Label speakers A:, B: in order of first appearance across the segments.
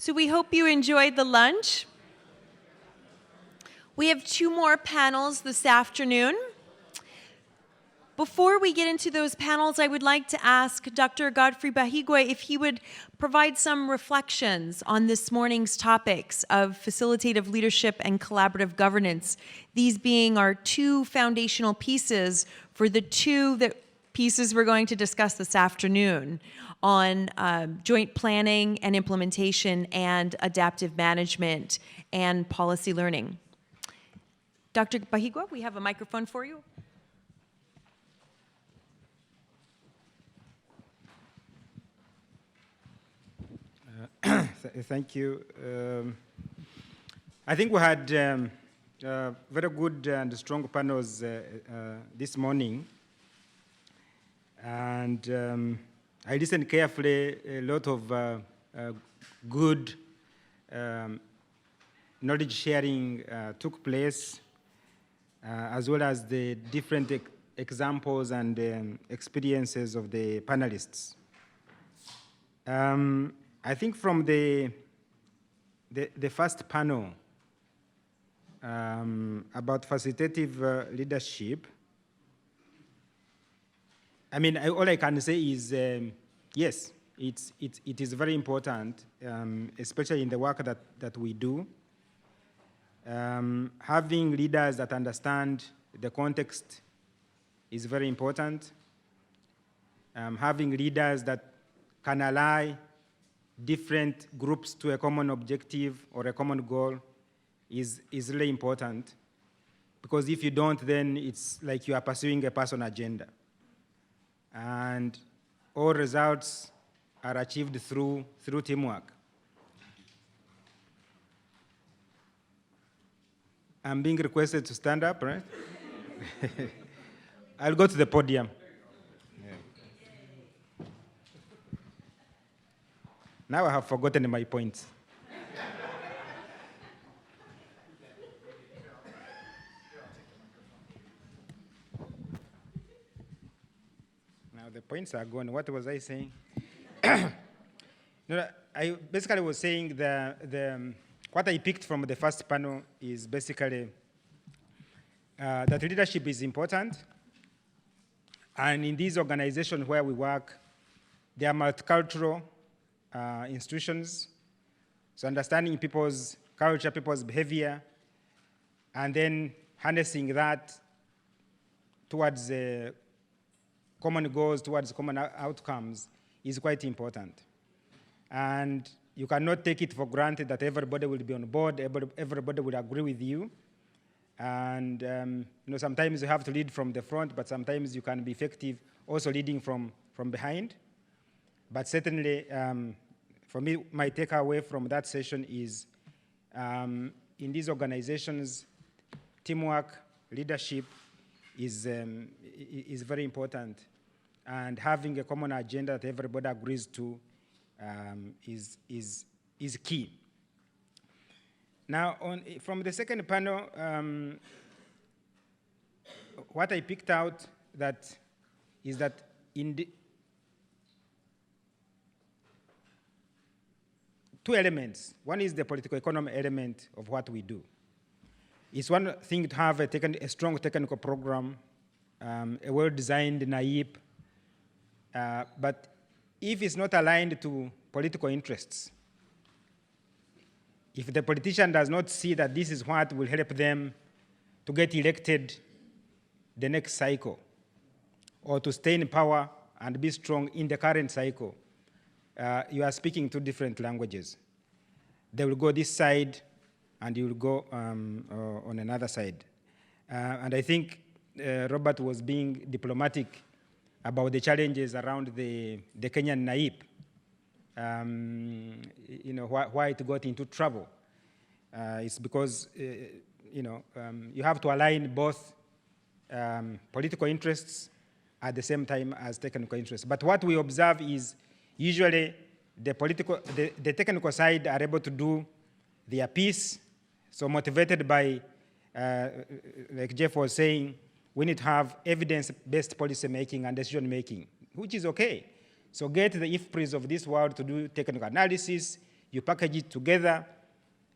A: So we hope you enjoyed the lunch. We have 2 more panels this afternoon. Before we get into those panels, I would like to ask Dr. Godfrey Bahigwe if he would provide some reflections on this morning's topics of facilitative leadership and collaborative governance, these being our 2 foundational pieces for the 2 pieces we're going to discuss this afternoon on joint planning and implementation and adaptive management and policy learning. Dr. Bahigwe, we have a microphone for you.
B: Thank you. I think we had very good and strong panels this morning. And I listened carefully. A lot of good knowledge sharing took place, as well as the different examples and experiences of the panelists. I think from the first panel about facilitative leadership, I mean, all I can say is, yes, it is very important, especially in the work that we do. Having leaders that understand the context is very important. Having leaders that can ally different groups to a common objective or a common goal is really important. Because if you don't, then it's like you are pursuing a personal agenda. And all results are achieved through teamwork. I'm being requested to stand up, right? I'll go to the podium. Yeah. Now I have forgotten my points. The points are gone. What was I saying? No, I basically was saying what I picked from the first panel is basically that leadership is important. And in these organizations where we work, they are multicultural institutions. So understanding people's culture, people's behavior, and then harnessing that towards common goals, towards common outcomes is quite important. And you cannot take it for granted that everybody will be on board, everybody will agree with you. And sometimes you have to lead from the front, but sometimes you can be effective also leading from behind. But certainly, for me, my takeaway from that session is in these organizations, teamwork, leadership is very important. And having a common agenda that everybody agrees to is key. Now, from the second panel, what I picked out is that in the 2 elements. One is the political economy element of what we do. It's one thing to have a strong technical program, a well-designed NAIP, but if it's not aligned to political interests, if the politician does not see that this is what will help them to get elected the next cycle, or to stay in power and be strong in the current cycle, you are speaking 2 different languages. They will go this side, and you will go on another side. And I think Robert was being diplomatic about the challenges around the Kenyan NAIP, why it got into trouble. It's because, you have to align both political interests at the same time as technical interests. But what we observe is usually the technical side are able to do their piece, so motivated by, like Jeff was saying, we need to have evidence-based policy making and decision making, which is okay. So get the IFPRIs of this world to do technical analysis, you package it together,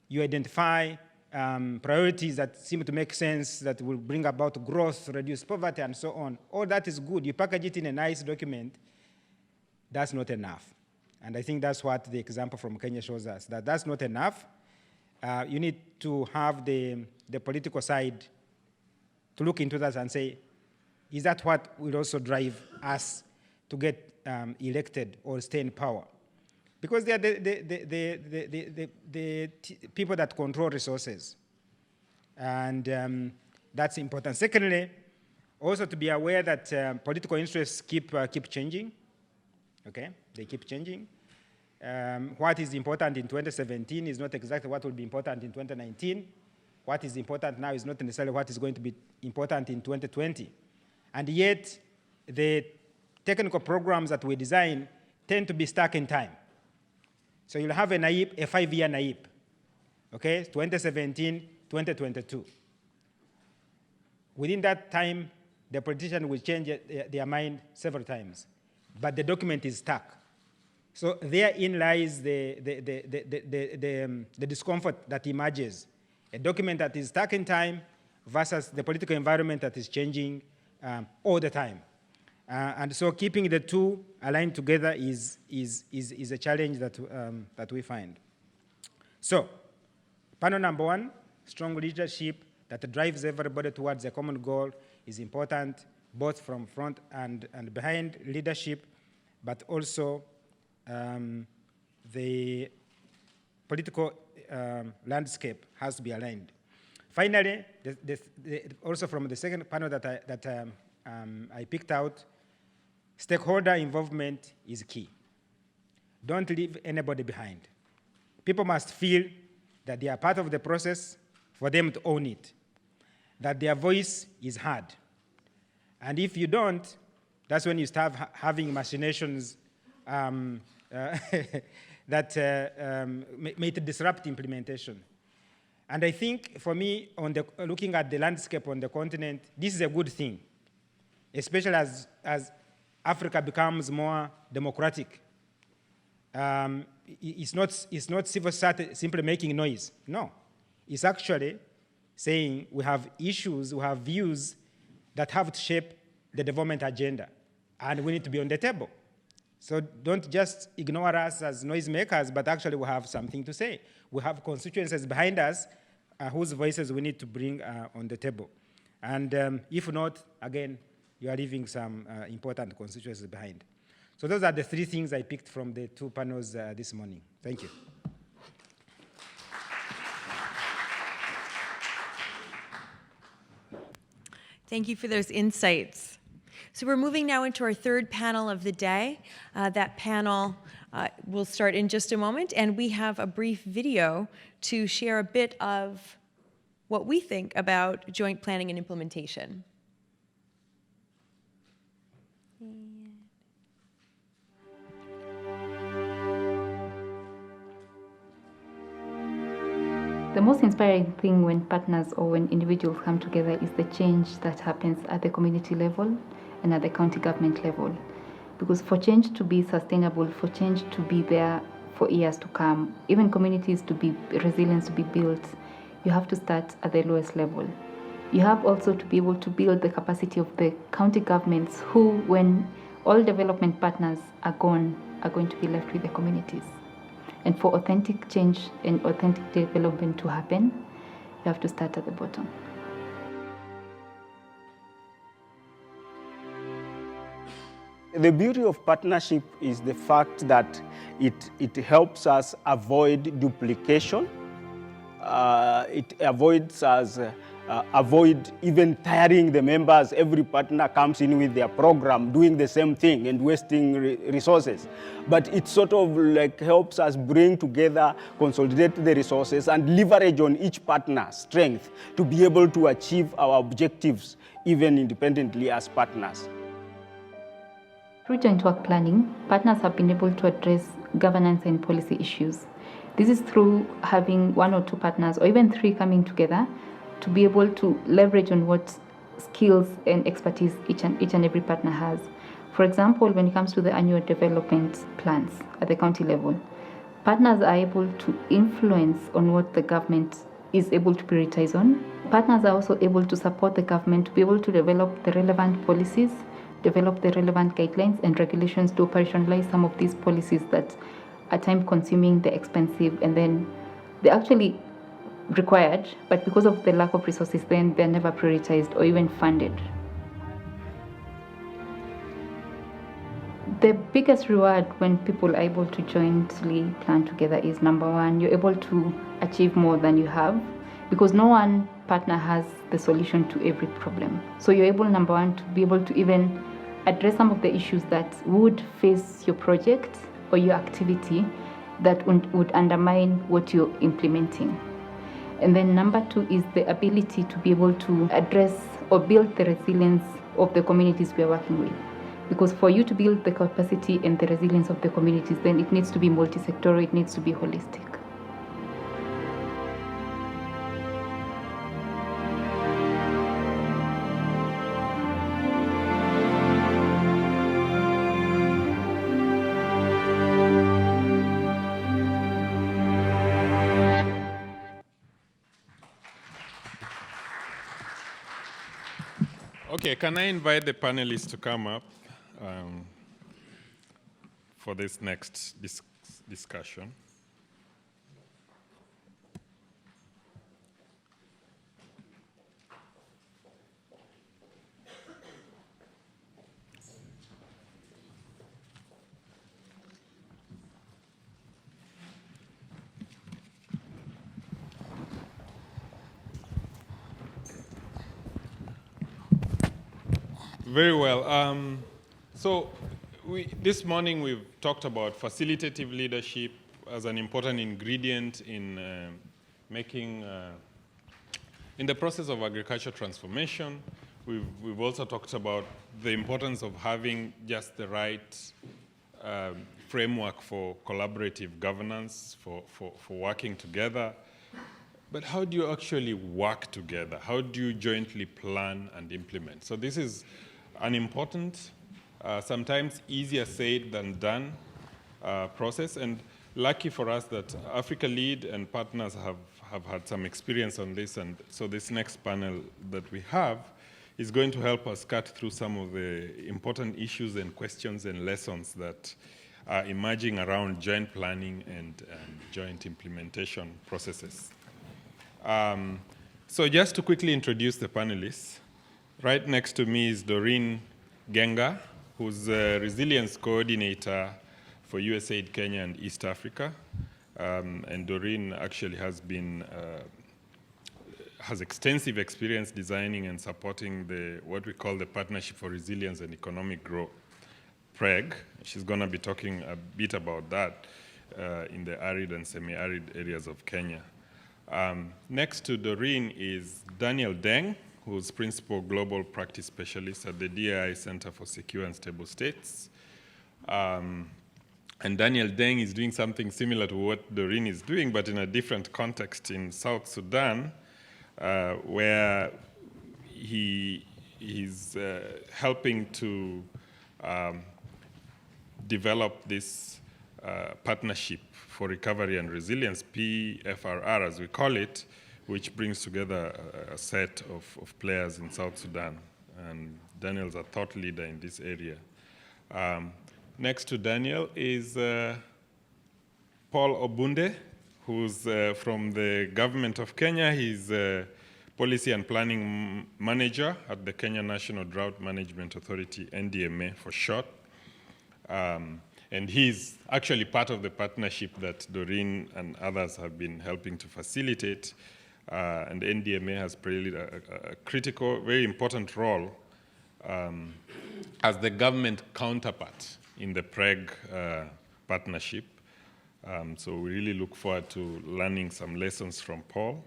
B: you identify priorities that seem to make sense, that will bring about growth, reduce poverty, and so on. All that is good. You package it in a nice document. That's not enough. And I think that's what the example from Kenya shows us, that that's not enough. You need to have the political side to look into that and say, is that what will also drive us to get elected or stay in power? Because they are the people that control resources. And that's important. Secondly, also to be aware that political interests keep changing. Okay, they keep changing. What is important in 2017 is not exactly what will be important in 2019. What is important now is not necessarily what is going to be important in 2020. And yet, the technical programs that we design tend to be stuck in time. So you'll have a NAIP, a 5-year NAIP, okay, 2017, 2022. Within that time, the politician will change their mind several times, but the document is stuck. So therein lies the discomfort that emerges. A document that is stuck in time versus the political environment that is changing all the time. And so keeping the two aligned together is a challenge that we find. So, panel number one, strong leadership that drives everybody towards a common goal is important, both from front and behind leadership, but also the political landscape has to be aligned. Finally, also from the second panel that I picked out, stakeholder involvement is key. Don't leave anybody behind. People must feel that they are part of the process for them to own it, that their voice is heard. And if you don't, that's when you start having machinations that may disrupt implementation. And I think, for me, looking at the landscape on the continent, this is a good thing, especially as Africa becomes more democratic. It's not civil society simply making noise. No, it's actually saying we have issues, we have views that have to shape the development agenda, and we need to be on the table. So don't just ignore us as noisemakers, but actually we have something to say. We have constituencies behind us whose voices we need to bring on the table. And if not, again, you are leaving some important constituencies behind. So those are the three things I picked from the two panels this morning. Thank you.
A: Thank you for those insights. So we're moving now into our third panel of the day. That panel will start in just a moment, and we have a brief video to share a bit of what we think about joint planning and implementation.
C: The most inspiring thing when partners or when individuals come together is the change that happens at the community level and at the county government level. Because for change to be sustainable, for change to be there for years to come, even communities to be resilient, to be built, you have to start at the lowest level. You have also to be able to build the capacity of the county governments who, when all development partners are gone, are going to be left with the communities. And for authentic change and authentic development to happen, you have to start at the bottom.
D: The beauty of partnership is the fact that it helps us avoid duplication. It avoids us avoid even tiring the members. Every partner comes in with their program, doing the same thing and wasting resources. But it sort of like helps us bring together, consolidate the resources and leverage on each partner's strength to be able to achieve our objectives, even independently as partners.
C: Through joint work planning, partners have been able to address governance and policy issues. This is through having one or two partners or even three coming together to be able to leverage on what skills and expertise each and every partner has. For example, when it comes to the annual development plans at the county level, Partners are able to influence on what the government is able to prioritize on. Partners are also able to support the government to be able to develop the relevant policies, develop the relevant guidelines and regulations to operationalize some of these policies that are time-consuming, they're expensive, and then they're actually required, but because of the lack of resources, then they're never prioritized or even funded. The biggest reward when people are able to jointly plan together is, number one, you're able to achieve more than you have, because no one partner has the solution to every problem. So you're able, number one, to be able to even address some of the issues that would face your project or your activity that would undermine what you're implementing. And then number two is the ability to be able to address or build the resilience of the communities we are working with. Because for you to build the capacity and the resilience of the communities, then it needs to be multi-sectoral, it needs to be holistic.
E: Okay, can I invite the panelists to come up for this next discussion? Very well. This morning we've talked about facilitative leadership as an important ingredient in making, in the process of agriculture transformation. We've also talked about the importance of having just the right framework for collaborative governance, for working together. But how do you actually work together? How do you jointly plan and implement? So this is an important, sometimes easier said than done process. And lucky for us that Africa Lead and partners have had some experience on this. And so this next panel that we have is going to help us cut through some of the important issues and questions and lessons that are emerging around joint planning and joint implementation processes. So just to quickly introduce the panelists, right next to me is Doreen Genga, who's a resilience coordinator for USAID Kenya and East Africa. And Doreen actually has extensive experience designing and supporting what we call the Partnership for Resilience and Economic Growth, PREG. She's going to be talking a bit about that in the arid and semi-arid areas of Kenya. Next to Doreen is Daniel Deng, who's Principal Global Practice Specialist at the DAI Center for Secure and Stable States. And Daniel Deng is doing something similar to what Doreen is doing, but in a different context in South Sudan, where he's helping to develop this partnership for recovery and resilience, PFRR as we call it, which brings together a set of players in South Sudan. And Daniel's a thought leader in this area. Next to Daniel is Paul Obunde, who's from the government of Kenya. He's a policy and planning manager at the Kenya National Drought Management Authority, NDMA for short. And he's actually part of the partnership that Doreen and others have been helping to facilitate. And NDMA has played a critical, very important role as the government counterpart in the PREG partnership. So we really look forward to learning some lessons from Paul.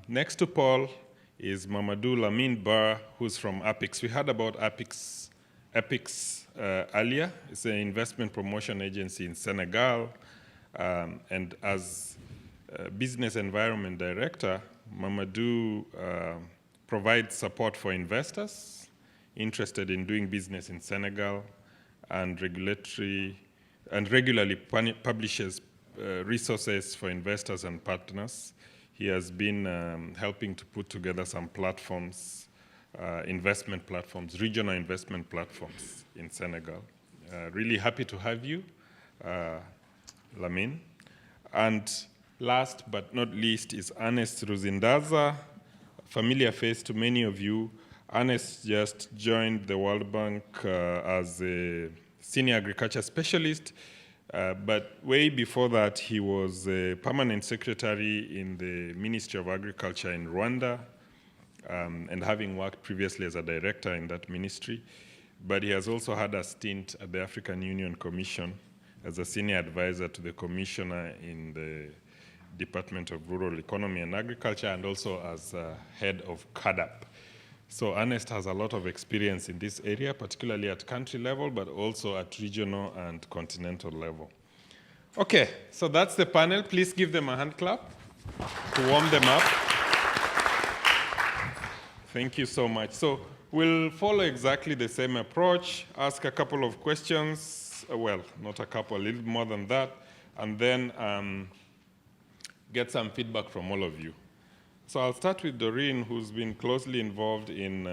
E: Next to Paul is Mamadou Lamine Bar, who's from APIX. We heard about APIX earlier. It's an investment promotion agency in Senegal. And as Business Environment Director, Mamadou provides support for investors interested in doing business in Senegal and regulatory and regularly publishes resources for investors and partners. He has been helping to put together some platforms, investment platforms, regional investment platforms in Senegal. Really happy to have you, Lamine. And last but not least is Ernest Ruzindaza, familiar face to many of you. Ernest just joined the World Bank as a senior agriculture specialist, but way before that, he was a permanent secretary in the Ministry of Agriculture in Rwanda, and having worked previously as a director in that ministry. But he has also had a stint at the African Union Commission as a senior advisor to the commissioner in the Department of Rural Economy and Agriculture, and also as head of CADAP. So Ernest has a lot of experience in this area, particularly at country level, but also at regional and continental level. Okay, so that's the panel. Please give them a hand clap to warm them up. Thank you so much. So we'll follow exactly the same approach, ask a couple of questions, well, not a couple, a little more than that, and then get some feedback from all of you. So I'll start with Doreen, who's been closely involved in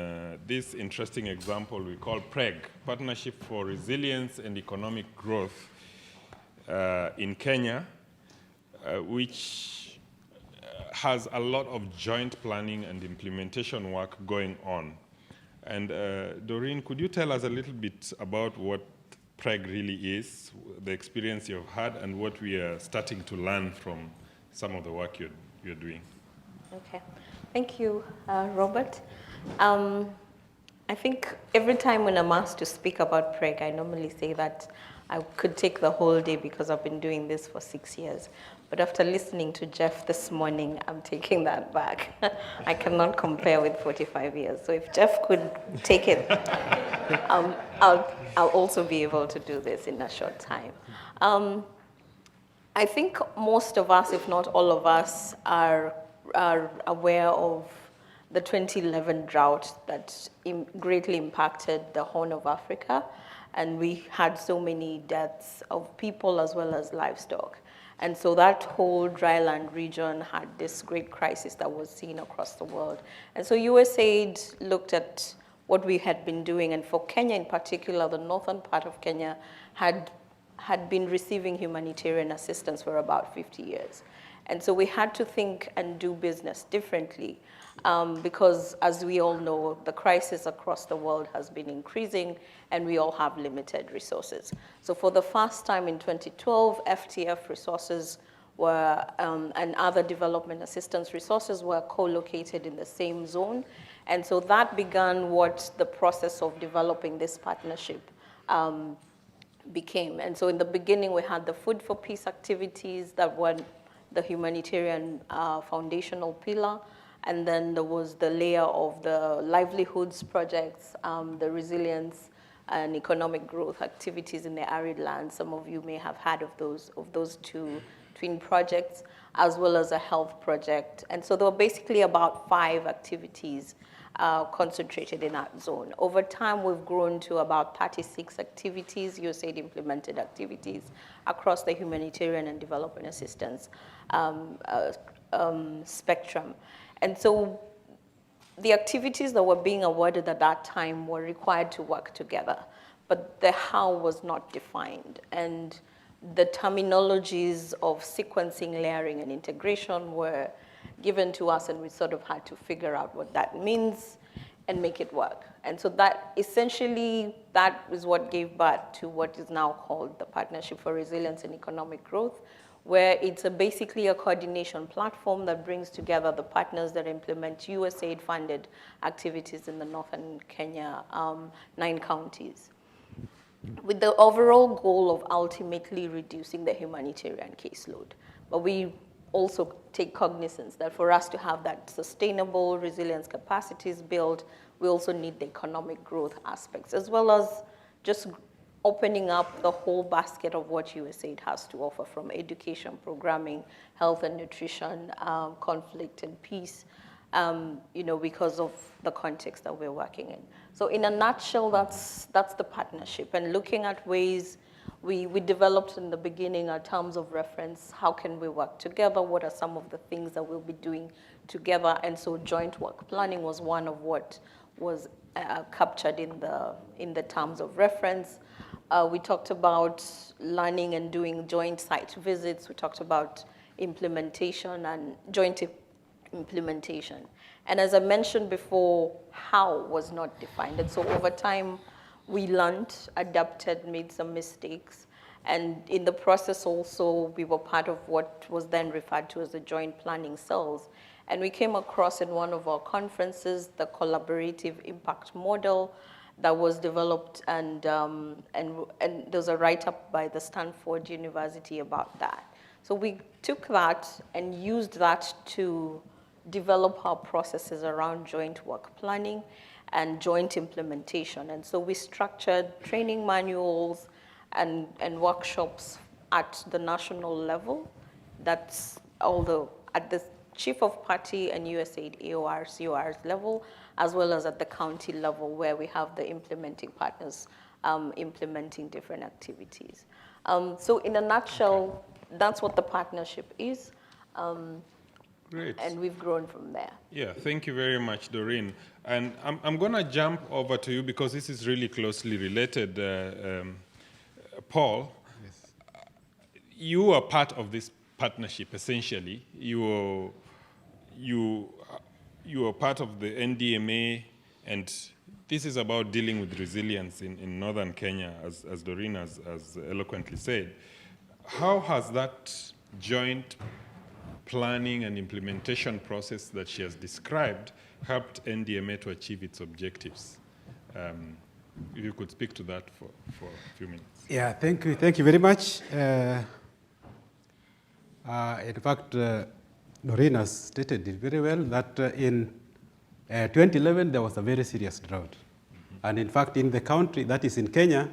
E: this interesting example we call PREG, Partnership for Resilience and Economic Growth in Kenya, which has a lot of joint planning and implementation work going on. And Doreen, could you tell us a little bit about what PREG really is, the experience you've had, and what we are starting to learn from some of the work you're doing?
F: Okay, thank you, Robert. I think every time when I'm asked to speak about PREG, I normally say that I could take the whole day because I've been doing this for 6 years. But after listening to Jeff this morning, I'm taking that back. I cannot compare with 45 years. So if Jeff could take it, I'll also be able to do this in a short time. I think most of us, if not all of us, are aware of the 2011 drought that greatly impacted the Horn of Africa. And we had so many deaths of people as well as livestock. And so that whole dryland region had this great crisis that was seen across the world. And so USAID looked at what we had been doing, and for Kenya in particular, the northern part of Kenya had been receiving humanitarian assistance for about 50 years. And so we had to think and do business differently because, as we all know, the crisis across the world has been increasing and we all have limited resources. So for the first time in 2012, FTF resources were, and other development assistance resources were co-located in the same zone. And so that began what the process of developing this partnership became. And so in the beginning, we had the Food for Peace activities that were the humanitarian foundational pillar. And then there was the layer of the livelihoods projects, the resilience and economic growth activities in the arid land. Some of you may have heard of those two twin projects, as well as a health project. And so there were basically about 5 activities concentrated in that zone. Over time, we've grown to about 36 activities, USAID implemented activities across the humanitarian and development assistance spectrum. And so the activities that were being awarded at that time were required to work together, but the how was not defined. And the terminologies of sequencing, layering, and integration were given to us, and we sort of had to figure out what that means and make it work. And so that essentially, that is what gave birth to what is now called the Partnership for Resilience and Economic Growth, where it's basically a coordination platform that brings together the partners that implement USAID-funded activities in the northern Kenya, 9 counties, with the overall goal of ultimately reducing the humanitarian caseload. But we also take cognizance that for us to have that sustainable resilience capacities built, we also need the economic growth aspects, as well as just opening up the whole basket of what USAID has to offer, from education, programming, health and nutrition, conflict and peace, because of the context that we're working in. So in a nutshell, that's the partnership, and looking at ways We developed in the beginning our terms of reference. How can we work together? What are some of the things that we'll be doing together? And so joint work planning was one of what was captured in the terms of reference. We talked about learning and doing joint site visits. We talked about implementation and joint implementation. And as I mentioned before, how was not defined. And so over time, we learned, adapted, made some mistakes. And in the process also, we were part of what was then referred to as the joint planning cells. And we came across in one of our conferences the collaborative impact model that was developed, and there's a write-up by the Stanford University about that. So we took that and used that to develop our processes around joint work planning and joint implementation. And so we structured training manuals and workshops at the national level. That's at the Chief of Party and USAID AOR, COR's level, as well as at the county level where we have the implementing partners implementing different activities. So in a nutshell, that's what the partnership is.
E: Great.
F: And we've grown from there.
E: Yeah, thank you very much, Doreen. And I'm going to jump over to you because this is really closely related. Paul, yes. You are part of this partnership, essentially. You are part of the NDMA, and this is about dealing with resilience in northern Kenya, as Doreen has eloquently said. How has that joint planning and implementation process that she has described helped NDMA to achieve its objectives? If you could speak to that for a few minutes.
G: Yeah, thank you very much. In fact, Doreen has stated it very well that in 2011 there was a very serious drought. Mm-hmm. And in fact, in the country, that is in Kenya,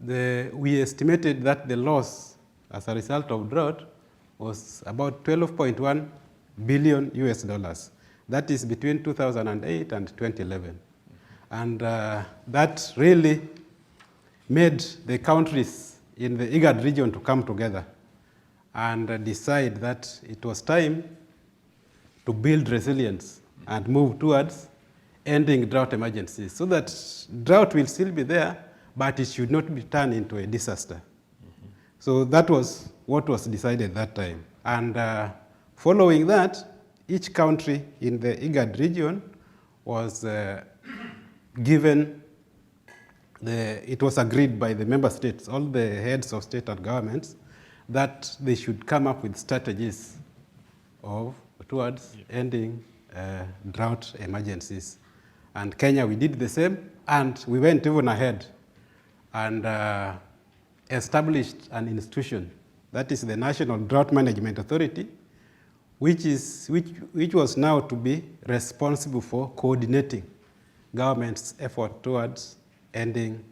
G: we estimated that the loss as a result of drought was about $12.1 billion US dollars. That is between 2008 and 2011. And that really made the countries in the IGAD region to come together and decide that it was time to build resilience and move towards ending drought emergencies, so that drought will still be there, but it should not be turned into a disaster. Mm-hmm. So that was what was decided that time. And following that, each country in the IGAD region was given, it was agreed by the member states, all the heads of state and governments, that they should come up with strategies towards ending drought emergencies. And Kenya, we did the same, and we went even ahead and established an institution, that is the National Drought Management Authority, which was now to be responsible for coordinating government's effort towards ending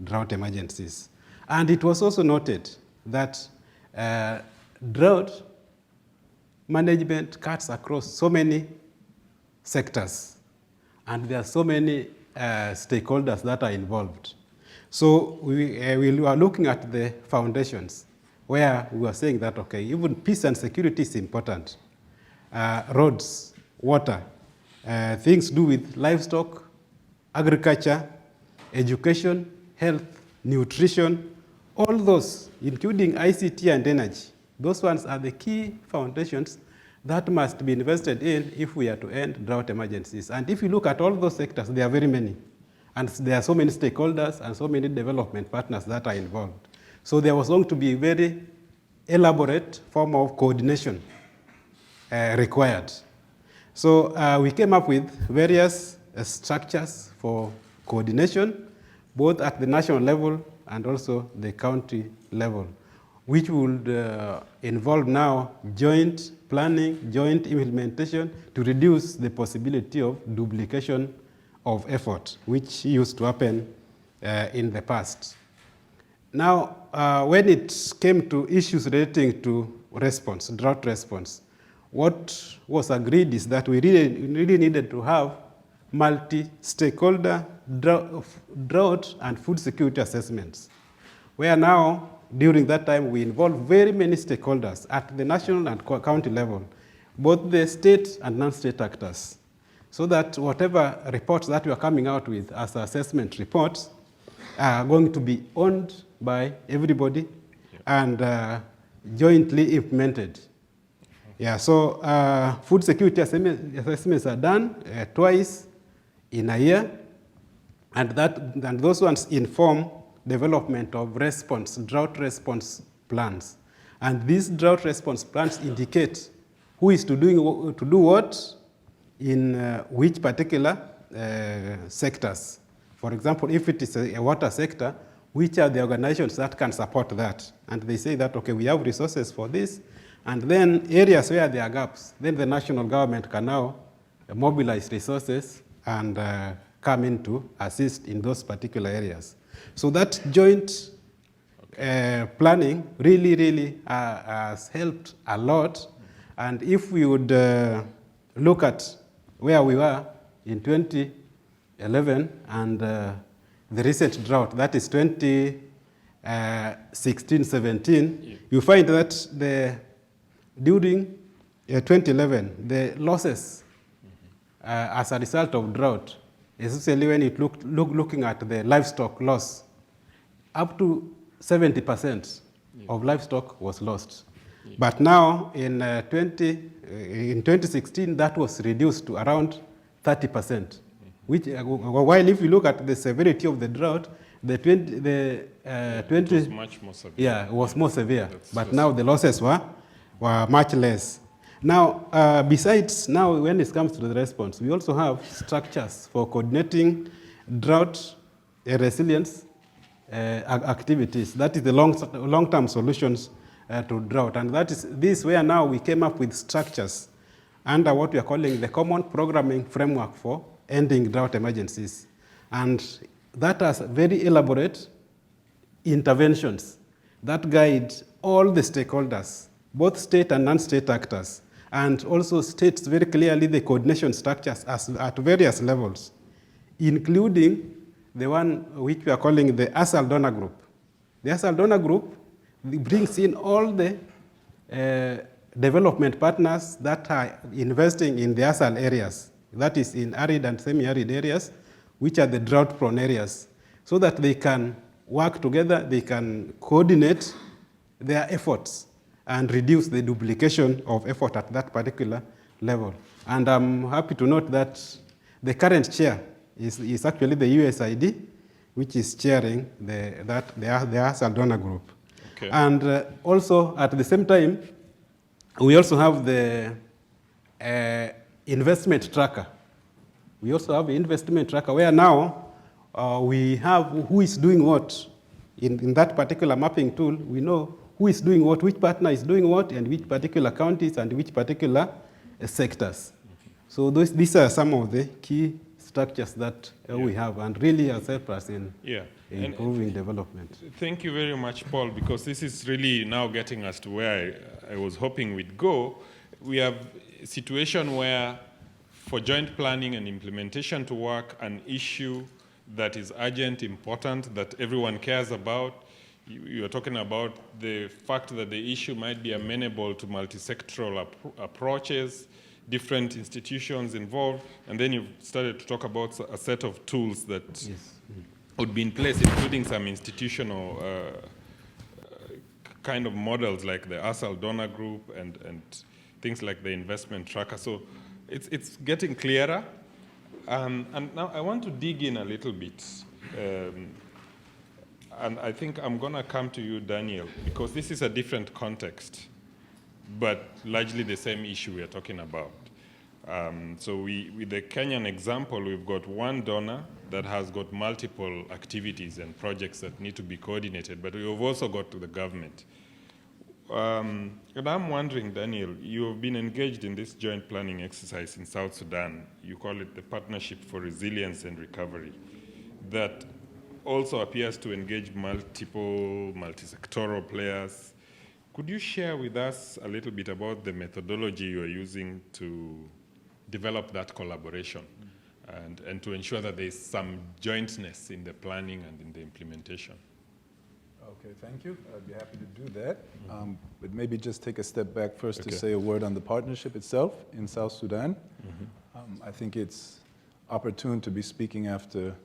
G: drought emergencies. And it was also noted that drought management cuts across so many sectors, and there are so many stakeholders that are involved. So we are looking at the foundations, where we are saying that, okay, even peace and security is important. Roads, water, things to do with livestock, agriculture, education, health, nutrition, all those, including ICT and energy, those ones are the key foundations that must be invested in if we are to end drought emergencies. And if you look at all those sectors, there are very many. And there are so many stakeholders and so many development partners that are involved. So there was going to be a very elaborate form of coordination required. So we came up with various structures for coordination, both at the national level and also the county level, which would involve now joint planning, joint implementation to reduce the possibility of duplication of effort, which used to happen in the past. Now, when it came to issues relating to response, drought response, what was agreed is that we really needed to have multi-stakeholder drought and food security assessments, where now, during that time, we involve very many stakeholders at the national and county level, both the state and non-state actors, so that whatever reports that we are coming out with as assessment reports are going to be owned by everybody and jointly implemented. Yeah, so food security assessments are done twice in a year, and those ones inform development of drought response plans. And these drought response plans indicate who is to do what in which particular sectors. For example, if it is a water sector, which are the organizations that can support that? And they say that, okay, we have resources for this, and then areas where there are gaps, then the national government can now mobilize resources and come in to assist in those particular areas. So that joint planning really has helped a lot. And if we would look at where we were in 2011 and the recent drought, that is 2016-17, you find that during 2011, the losses as a result of drought, especially when it looking at the livestock loss, up to 70% of livestock was lost. But now in 2016, that was reduced to around 30%. Which, while if you look at the severity of the drought, it was
E: much more severe.
G: Yeah, it was more severe. But now the losses were much less. Now, besides now, when it comes to the response, we also have structures for coordinating drought resilience activities. That is the long-term solutions to drought. And that is this where now we came up with structures under what we are calling the Common Programming Framework for Ending Drought Emergencies. And that has very elaborate interventions that guide all the stakeholders, both state and non-state actors, and also states very clearly the coordination structures at various levels, including the one which we are calling the ASAL donor group. The ASAL donor group brings in all the development partners that are investing in the ASAL areas, that is in arid and semi-arid areas, which are the drought-prone areas, so that they can work together, they can coordinate their efforts and reduce the duplication of effort at that particular level. And I'm happy to note that the current chair is actually the USID, which is chairing the ASAL donor group.
E: Okay.
G: And also, at the same time, we also have the investment tracker. We also have an investment tracker where now we have who is doing what. In that particular mapping tool, we know who is doing what, which partner is doing what, and which particular counties and which particular sectors. So these are some of the key structures that we have, and really has helped us in improving development.
E: Thank you very much, Paul, because this is really now getting us to where I was hoping we'd go. We have a situation where for joint planning and implementation to work, an issue that is urgent, important, that everyone cares about. You are talking about the fact that the issue might be amenable to multi-sectoral approaches, different institutions involved, and then you've started to talk about a set of tools that would be in place, including some institutional kind of models like the ASAL donor group and things like the investment tracker. So it's getting clearer. And now I want to dig in a little bit. And I think I'm going to come to you, Daniel, because this is a different context, but largely the same issue we are talking about. So with the Kenyan example, we've got one donor that has got multiple activities and projects that need to be coordinated, but we've also got to the government. And I'm wondering, Daniel, you have been engaged in this joint planning exercise in South Sudan. You call it the Partnership for Resilience and Recovery, that also appears to engage multiple, multi-sectoral players. Could you share with us a little bit about the methodology you are using to develop that collaboration and to ensure that there is some jointness in the planning and in the implementation?
H: Okay, thank you. I'd be happy to do that. But maybe just take a step back first to say a word on the partnership itself in South Sudan. I think it's opportune to be speaking after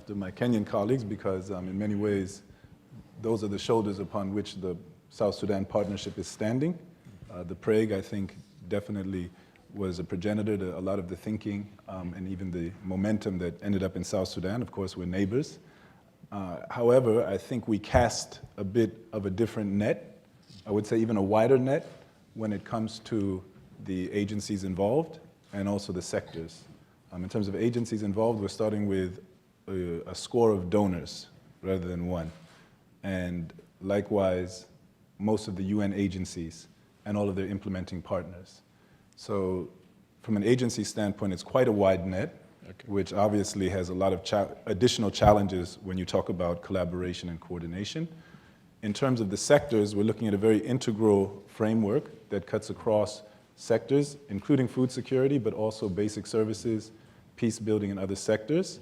H: my Kenyan colleagues because in many ways, those are the shoulders upon which the South Sudan partnership is standing. The Prague, I think, definitely was a progenitor to a lot of the thinking and even the momentum that ended up in South Sudan. Of course, we're neighbors. However, I think we cast a bit of a different net, I would say even a wider net, when it comes to the agencies involved and also the sectors. In terms of agencies involved, we're starting with a score of donors rather than one. And likewise, most of the UN agencies and all of their implementing partners. So from an agency standpoint, it's quite a wide net, which obviously has a lot of additional challenges when you talk about collaboration and coordination. In terms of the sectors, we're looking at a very integral framework that cuts across sectors, including food security, but also basic services, peace building, and other sectors.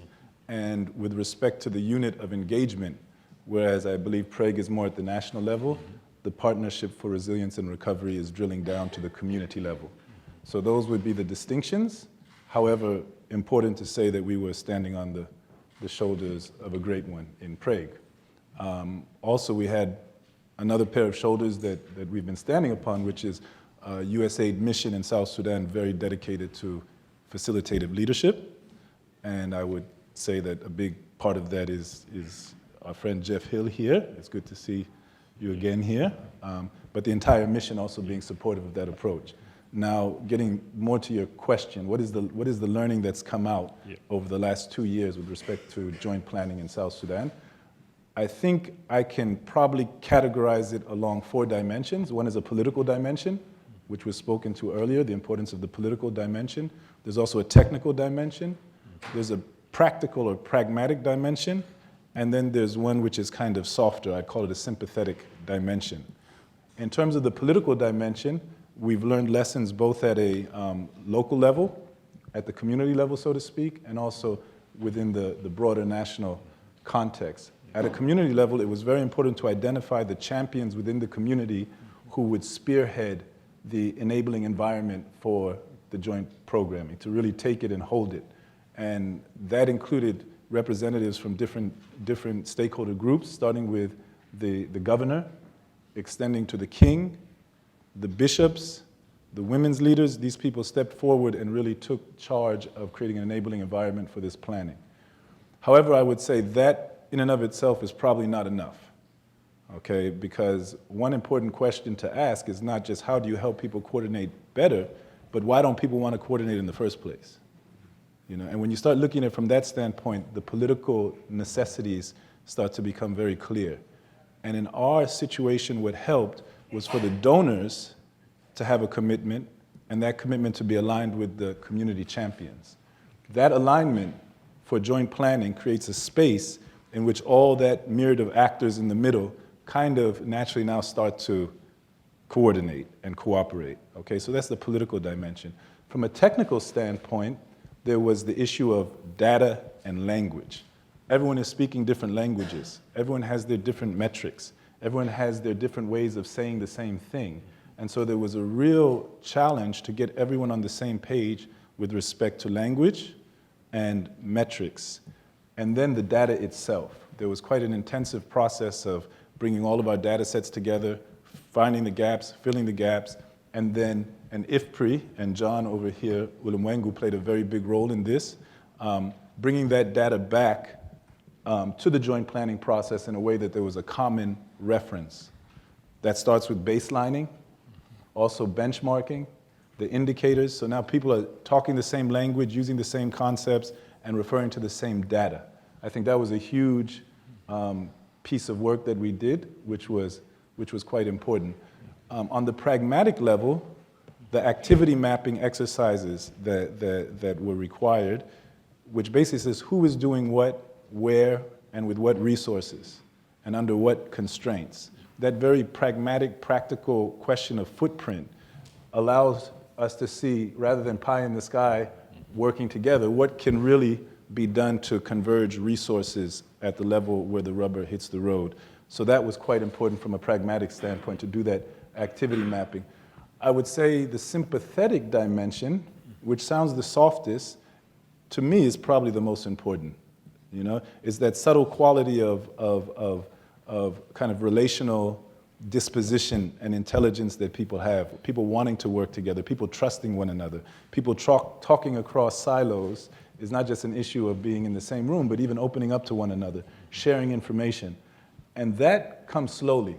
H: And with respect to the unit of engagement, whereas I believe Prague is more at the national level, the Partnership for Resilience and Recovery is drilling down to the community level. So those would be the distinctions. However, important to say that we were standing on the shoulders of a great one in Prague. Also, we had another pair of shoulders that we've been standing upon, which is USAID mission in South Sudan, very dedicated to facilitative leadership. And I would say that a big part of that is our friend Jeff Hill here. It's good to see you again here. But the entire mission also being supportive of that approach. Now, getting more to your question, what is the learning that's come out over the last 2 years with respect to joint planning in South Sudan? I think I can probably categorize it along 4 dimensions. One is a political dimension, which was spoken to earlier, the importance of the political dimension. There's also a technical dimension. There's a practical or pragmatic dimension. And then there's one which is kind of softer. I call it a sympathetic dimension. In terms of the political dimension, we've learned lessons both at a local level, at the community level, so to speak, and also within the broader national context. At a community level, it was very important to identify the champions within the community who would spearhead the enabling environment for the joint programming, to really take it and hold it. And that included representatives from different stakeholder groups, starting with the governor, extending to the king, the bishops, the women's leaders. These people stepped forward and really took charge of creating an enabling environment for this planning. However, I would say that in and of itself is probably not enough, okay? Because one important question to ask is not just how do you help people coordinate better, but why don't people want to coordinate in the first place? You know, and when you start looking at it from that standpoint, the political necessities start to become very clear. And in our situation, what helped was for the donors to have a commitment, and that commitment to be aligned with the community champions. That alignment for joint planning creates a space in which all that myriad of actors in the middle kind of naturally now start to coordinate and cooperate. Okay, so that's the political dimension. From a technical standpoint, there was the issue of data and language. Everyone is speaking different languages. Everyone has their different metrics. Everyone has their different ways of saying the same thing. And so there was a real challenge to get everyone on the same page with respect to language and metrics. And then the data itself. There was quite an intensive process of bringing all of our data sets together, finding the gaps, filling the gaps, and then an IFPRI, and John over here, Ulimwengu, played a very big role in this, bringing that data back to the joint planning process in a way that there was a common reference. That starts with baselining, also benchmarking, the indicators. So now people are talking the same language, using the same concepts, and referring to the same data. I think that was a huge piece of work that we did, which was quite important. On the pragmatic level, the activity mapping exercises that were required, which basically says who is doing what, where, and with what resources, and under what constraints. That very pragmatic, practical question of footprint allows us to see, rather than pie in the sky working together, what can really be done to converge resources at the level where the rubber hits the road. So that was quite important from a pragmatic standpoint to do that activity mapping. I would say the sympathetic dimension, which sounds the softest, to me is probably the most important. You know, it's that subtle quality of kind of relational disposition and intelligence that people have, people wanting to work together, people trusting one another, people talking across silos is not just an issue of being in the same room, but even opening up to one another, sharing information. And that comes slowly.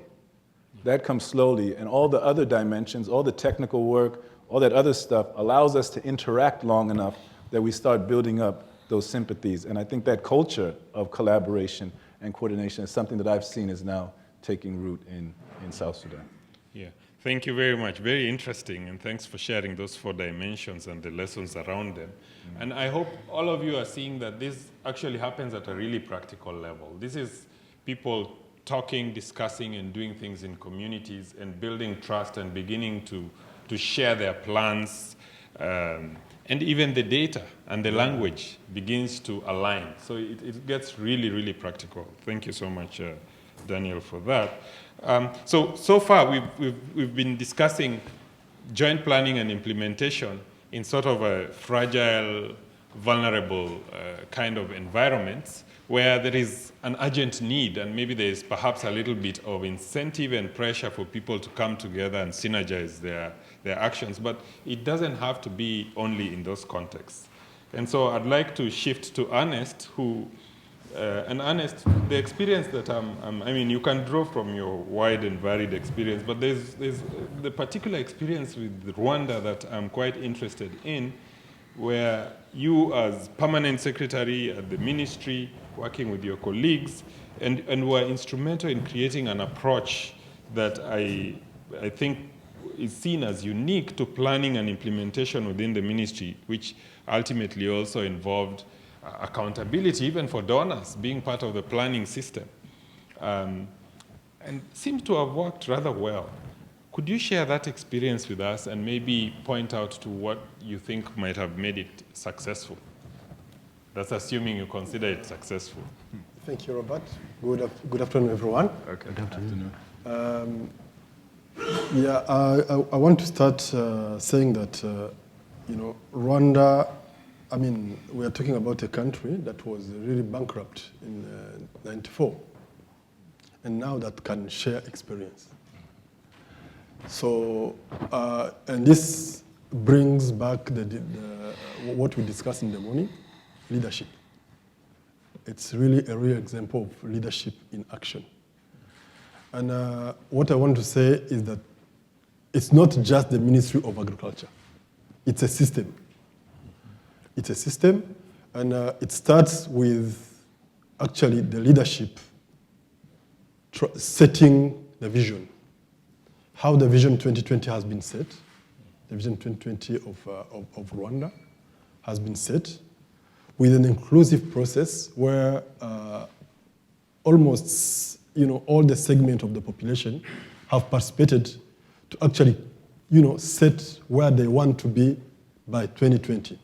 H: That comes slowly, and all the other dimensions, all the technical work, all that other stuff allows us to interact long enough that we start building up those sympathies. And I think that culture of collaboration and coordination is something that I've seen is now taking root in South Sudan.
E: Yeah, thank you very much. Very interesting, and thanks for sharing those 4 dimensions and the lessons around them. Mm-hmm. And I hope all of you are seeing that this actually happens at a really practical level. This is people talking, discussing, and doing things in communities and building trust and beginning to share their plans. And even the data and the language begins to align. So it gets really, really practical. Thank you so much, Daniel, for that. So far, we've been discussing joint planning and implementation in sort of a fragile, vulnerable kind of environments where there is an urgent need, and maybe there is perhaps a little bit of incentive and pressure for people to come together and synergize their actions, but it doesn't have to be only in those contexts. And so I'd like to shift to Ernest, and Ernest, the experience that I mean, you can draw from your wide and varied experience, but there's the particular experience with Rwanda that I'm quite interested in, where you as permanent secretary at the ministry, working with your colleagues, and were instrumental in creating an approach that I think is seen as unique to planning and implementation within the ministry, which ultimately also involved accountability, even for donors, being part of the planning system, and seems to have worked rather well. Could you share that experience with us and maybe point out to what you think might have made it successful? That's assuming you consider it successful.
I: Thank you, Robert. Good afternoon, everyone.
E: Okay.
H: Good afternoon.
I: I want to start saying that, Rwanda, I mean, we are talking about a country that was really bankrupt in '94, and now that can share experience. So, and this brings back what we discussed in the morning, leadership. It's really a real example of leadership in action. And what I want to say is that it's not just the Ministry of Agriculture. It's a system. It's a system, and it starts with actually the leadership setting the vision. How the Vision 2020 has been set, the Vision 2020 of Rwanda has been set with an inclusive process where almost all the segment of the population have participated to actually set where they want to be by 2020.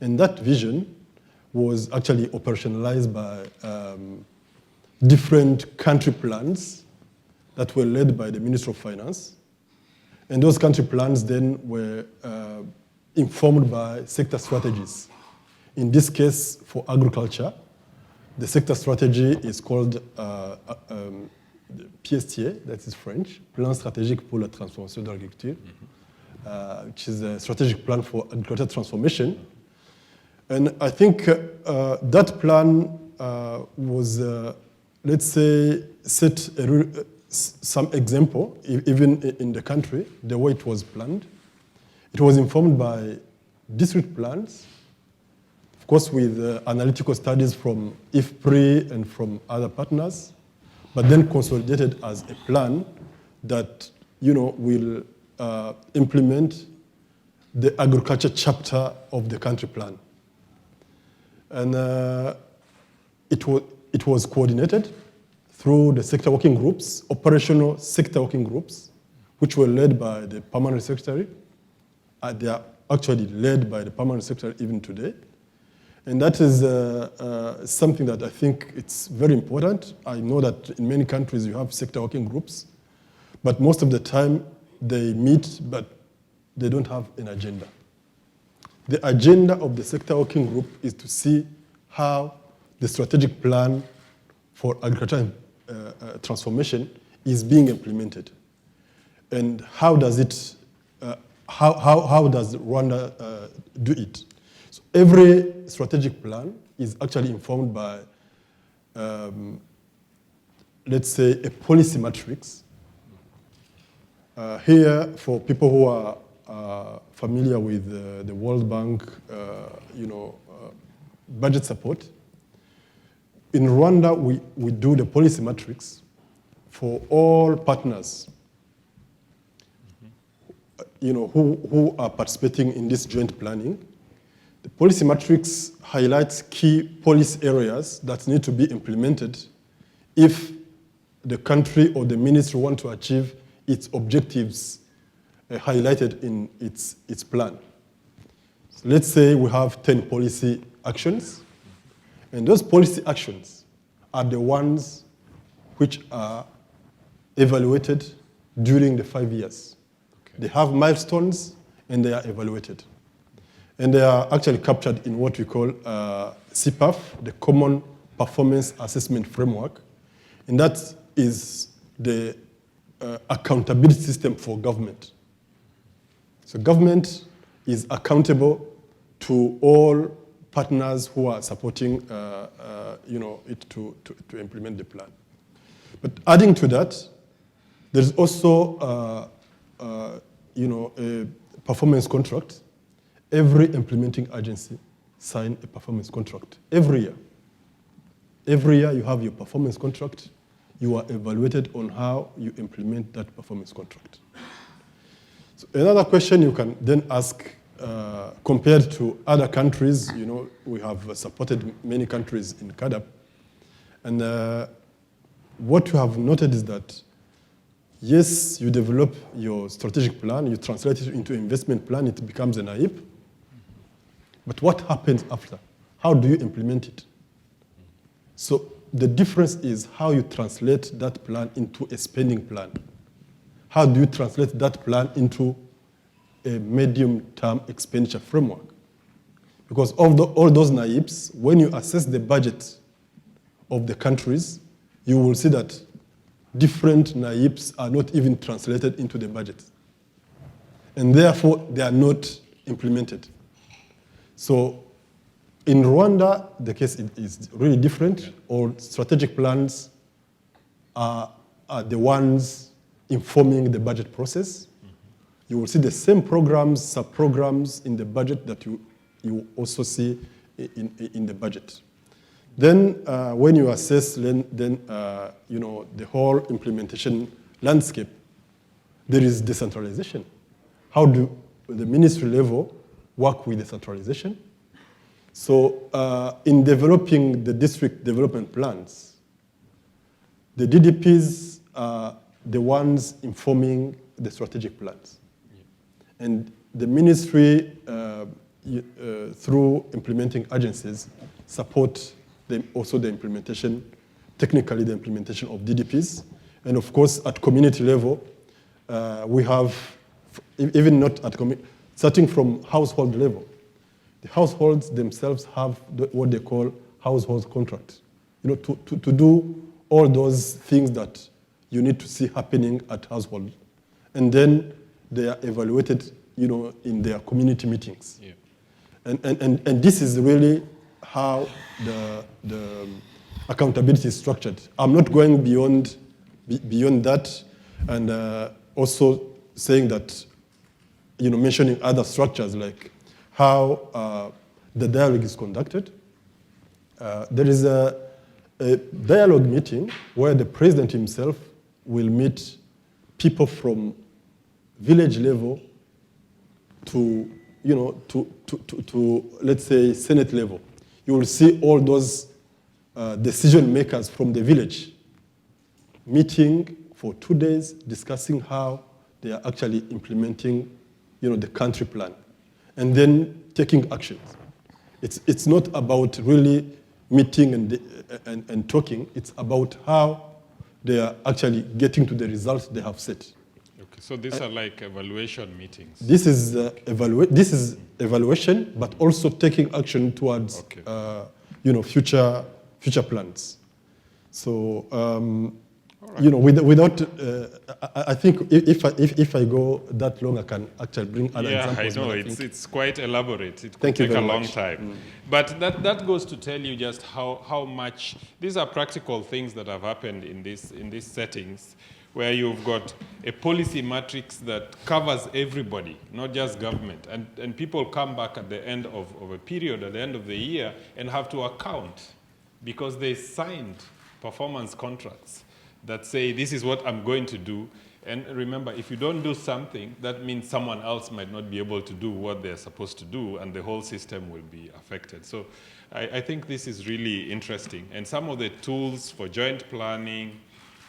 I: And that vision was actually operationalized by different country plans that were led by the Minister of Finance. And those country plans then were informed by sector strategies. In this case, for agriculture, the sector strategy is called PSTA, that is French, Plan stratégique pour la transformation de l'agriculture, which is a strategic plan for agricultural transformation. And I think that plan was, let's say, set some example, even in the country, the way it was planned. It was informed by district plans, of course with analytical studies from IFPRI and from other partners, but then consolidated as a plan that will implement the agriculture chapter of the country plan. And it was coordinated through the sector working groups, operational sector working groups, which were led by the permanent secretary. They are actually led by the permanent secretary even today. And that is something that I think it's very important. I know that in many countries you have sector working groups, but most of the time they meet, but they don't have an agenda. The agenda of the sector working group is to see how the strategic plan for agricultural transformation is being implemented, and how does it, how does Rwanda do it? So every strategic plan is actually informed by, let's say, a policy matrix. Here, for people who are familiar with the World Bank, budget support, in Rwanda, we do the policy matrix for all partners, who are participating in this joint planning. The policy matrix highlights key policy areas that need to be implemented if the country or the ministry want to achieve its objectives highlighted in its plan. So let's say we have 10 policy actions, and those policy actions are the ones which are evaluated during the 5 years. Okay. They have milestones and they are evaluated. And they are actually captured in what we call CPAF, the Common Performance Assessment Framework. And that is the accountability system for government. So government is accountable to all partners who are supporting it to implement the plan. But adding to that, there's also a performance contract. Every implementing agency signs a performance contract every year. Every year you have your performance contract. You are evaluated on how you implement that performance contract. So another question you can then ask, compared to other countries, we have supported many countries in CAADP, and what you have noted is that, yes, you develop your strategic plan, you translate it into investment plan, it becomes an AIP, but what happens after? How do you implement it? So the difference is how you translate that plan into a spending plan. How do you translate that plan into a medium-term expenditure framework? Because of all those NAIPs, when you assess the budget of the countries, you will see that different NAIPs are not even translated into the budget. And therefore, they are not implemented. So in Rwanda, the case is really different. All strategic plans are the ones informing the budget process. You will see the same programs, sub-programs in the budget that you also see in the budget. Then when you assess the whole implementation landscape, there is decentralization. How do the ministry level work with decentralization? So in developing the district development plans, the DDPs are the ones informing the strategic plans. Yeah. And the ministry, through implementing agencies, support also the implementation, technically the implementation of DDPs. And of course, at community level, we have, even not at community, starting from household level, the households themselves have what they call household contracts, to do all those things that you need to see happening at household. And then they are evaluated, in their community meetings. Yeah. And this is really how the accountability is structured. I'm not going beyond that, and also saying that, mentioning other structures like how the dialogue is conducted. There is a dialogue meeting where the president himself will meet people from village level to, let's say, Senate level. You will see all those decision makers from the village meeting for 2 days, discussing how they are actually implementing, the country plan, and then taking actions. It's not about really meeting and talking. It's about how they are actually getting to the results they have set.
E: Okay, so these are like evaluation meetings.
I: This is evaluation, but also taking action towards future plans. So without I think if I go that long, I can actually bring other examples.
E: Yeah, I know it's quite elaborate. It could
I: Thank you
E: take a
I: very
E: long
I: much.
E: time. But that goes to tell you just how much these are practical things that have happened in these settings, where you've got a policy matrix that covers everybody, not just government. And people come back at the end of a period, at the end of the year, and have to account because they signed performance contracts that say, this is what I'm going to do. And remember, if you don't do something, that means someone else might not be able to do what they're supposed to do, and the whole system will be affected. So I think this is really interesting. And some of the tools for joint planning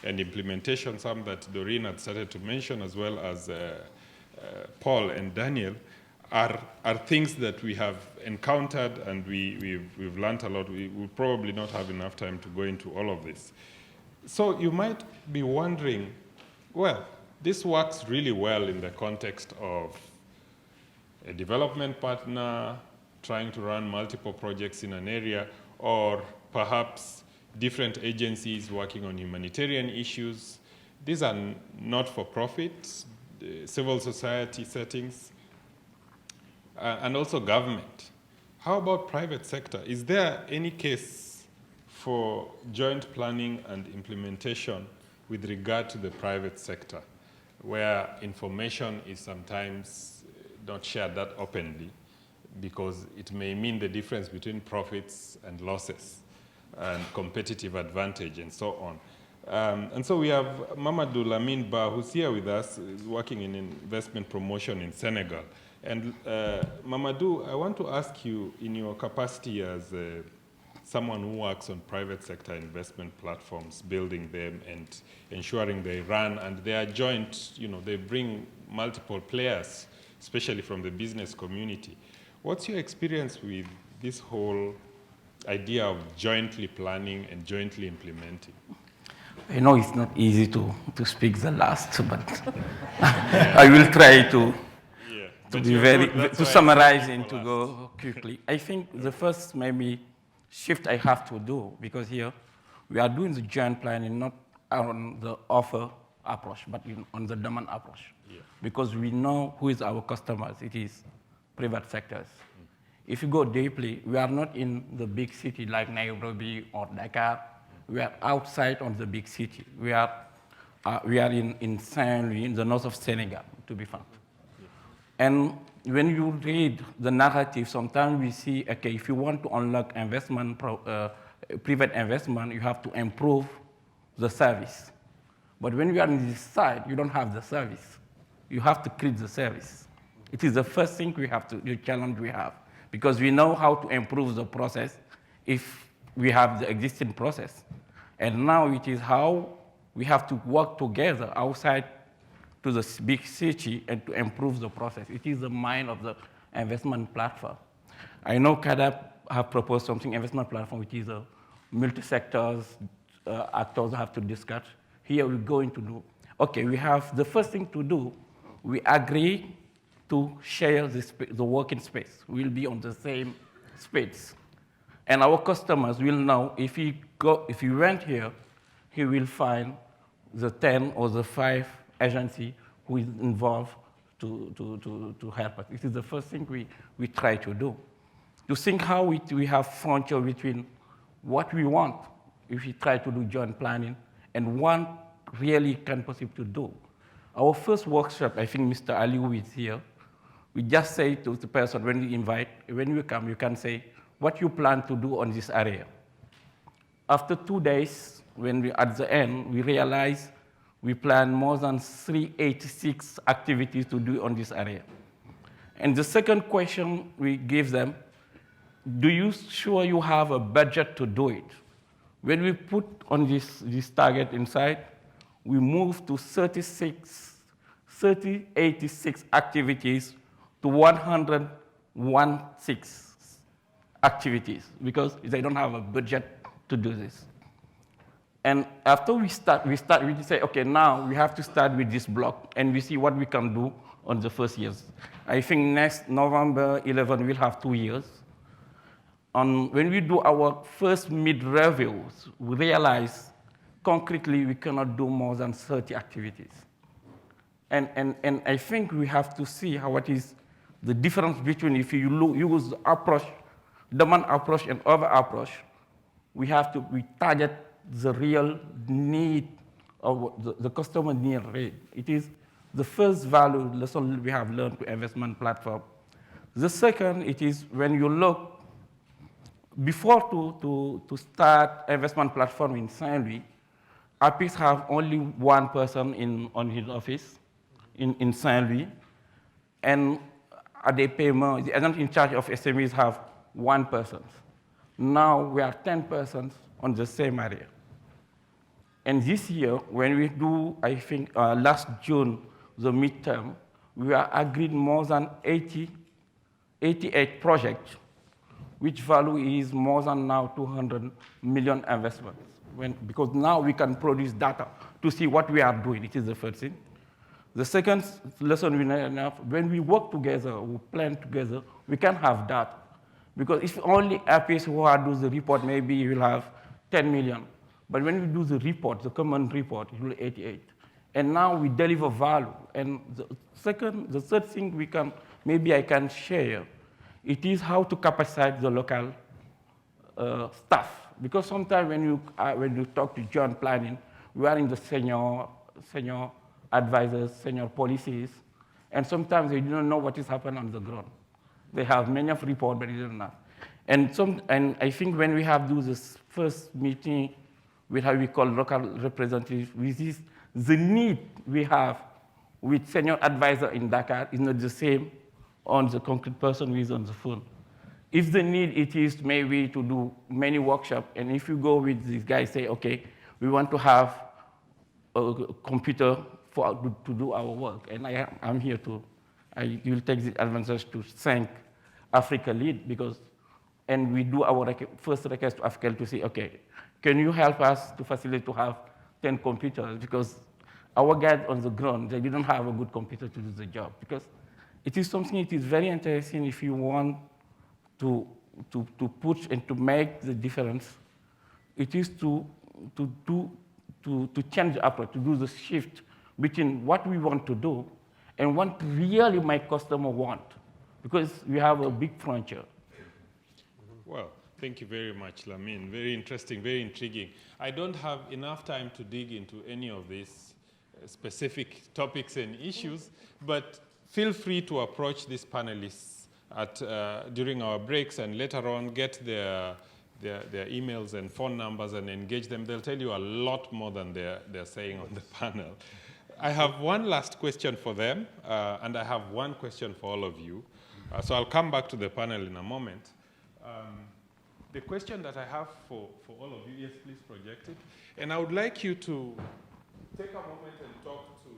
E: and implementation, some that Doreen had started to mention, as well as Paul and Daniel, are things that we have encountered, and we've learned a lot. We will probably not have enough time to go into all of this. So you might be wondering, well, this works really well in the context of a development partner trying to run multiple projects in an area, or perhaps different agencies working on humanitarian issues. These are not-for-profit, civil society settings, and also government. How about private sector? Is there any case for joint planning and implementation with regard to the private sector, where information is sometimes not shared that openly because it may mean the difference between profits and losses and competitive advantage and so on? And so we have Mamadou Lamine Ba, who's here with us, is working in investment promotion in Senegal. And Mamadou, I want to ask you, in your capacity as someone who works on private sector investment platforms, building them and ensuring they run, and they are joint, they bring multiple players, especially from the business community. What's your experience with this whole idea of jointly planning and jointly implementing?
J: I know it's not easy to speak the last, but I will try to summarize and to go quickly. I think the first maybe shift I have to do, because here we are doing the joint planning not on the offer approach, but on the demand approach. Yeah. Because we know who is our customers. It is private sectors. If you go deeply, we are not in the big city like Nairobi or Dakar. We are outside of the big city. We are in Saint-Louis, in the north of Senegal, to be frank. And when you read the narrative, sometimes we see, okay, if you want to unlock investment, private investment, you have to improve the service. But when you are on this side, you don't have the service. You have to create the service. It is the first thing we have to, the challenge we have, because we know how to improve the process if we have the existing process. And now it is how we have to work together outside to the big city and to improve the process. It is the mind of the investment platform. I know CADAP have proposed something, investment platform, which is a multi-sectors, actors have to discuss. Here we're going to do, okay, we have the first thing to do, we agree to share the working space. We'll be on the same space. And our customers will know if he went here, he will find the 10 or the 5 agency who is involved to help us. This is the first thing we try to do. To think how we have frontier between what we want, if we try to do joint planning, and what really can possible to do. Our first workshop, I think Mr. Aliou is here, we just say to the person when you come, you can say, what you plan to do on this area. After 2 days, at the end, we realize we plan more than 386 activities to do on this area. And the second question we give them, do you sure you have a budget to do it? When we put on this target inside, we move to 86 activities to 116 activities because they don't have a budget to do this. And after we say, okay, now we have to start with this block, and we see what we can do on the first years. I think next November 11, we'll have 2 years. When we do our first mid-reviews, we realize concretely we cannot do more than 30 activities. And I think we have to see what is the difference between if you use the approach, demand approach and other approach, we target the real need of the customer need rate. It is the first value lesson we have learned to investment platform. The second, it is when you look, before to start investment platform in Saint Louis, APIX have only one person on his office in Saint Louis, and at the payment, the agent in charge of SMEs have one person. Now we are 10 persons on the same area. And this year, when we do, I think last June, the midterm, we are agreed more than 88 projects, which value is more than now 200 million investments. Because now we can produce data to see what we are doing. It is the first thing. The second lesson we learned, when we work together, we plan together, we can have data. Because if only APIs who do the report, maybe you will have 10 million. But when we do the report, the common report, it will be 88. And now we deliver value. And the third thing maybe I can share, it is how to capacitize the local staff. Because sometimes when you talk to joint planning, we are in the senior advisors, senior policies, and sometimes they don't know what is happening on the ground. They have many of reports, but they don't know. And I think when we have this first meeting with how we call local representatives, with this, the need we have with senior advisor in Dakar is not the same on the concrete person who is on the phone. If the need it is maybe to do many workshops, and if you go with these guys, say, okay, we want to have a computer to do our work, and I'm here I will take this advantage to thank Africa Lead and we do our first request to Africa to say, okay, can you help us to facilitate to have 10 computers? Because our guys on the ground, they didn't have a good computer to do the job. Because it is something that is very interesting if you want to push and to make the difference. It is to change the approach, to do the shift between what we want to do and what really my customer want. Because we have a big frontier.
E: Well, thank you very much, Lamine. Very interesting, very intriguing. I don't have enough time to dig into any of these specific topics and issues, but feel free to approach these panelists during our breaks and later on get their emails and phone numbers and engage them. They'll tell you a lot more than they're saying on the panel. I have one last question for them, and I have one question for all of you. So I'll come back to the panel in a moment. The question that I have for all of you, yes, please project it. And I would like you to take a moment and talk to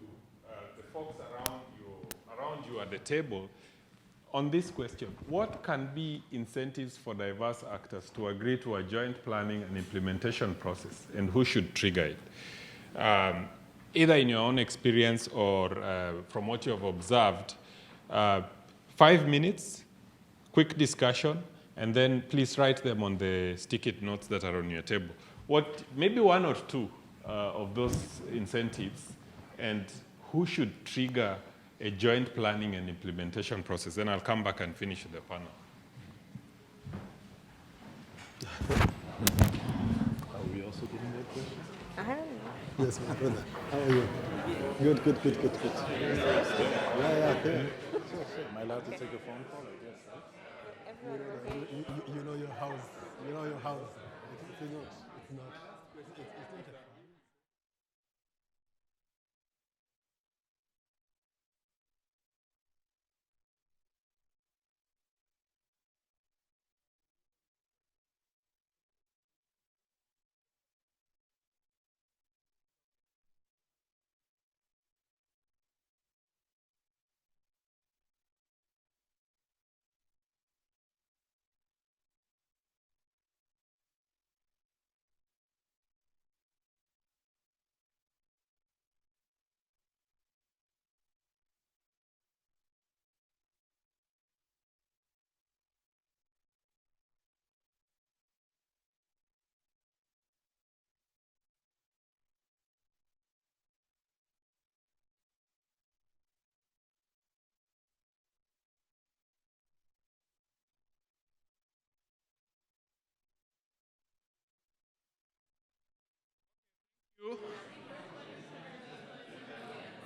E: the folks around you at the table on this question. What can be incentives for diverse actors to agree to a joint planning and implementation process, and who should trigger it? Either in your own experience or from what you have observed, 5 minutes, quick discussion, and then please write them on the sticky notes that are on your table. Maybe one or two of those incentives, and who should trigger a joint planning and implementation process. Then I'll come back and finish the panel.
H: Are we also getting that question?
F: I don't know.
I: Yes, my brother. How are you? Good. Yeah, okay.
H: Am I allowed to take a phone call? I guess, right?
I: You know your house. You know your house. It's not.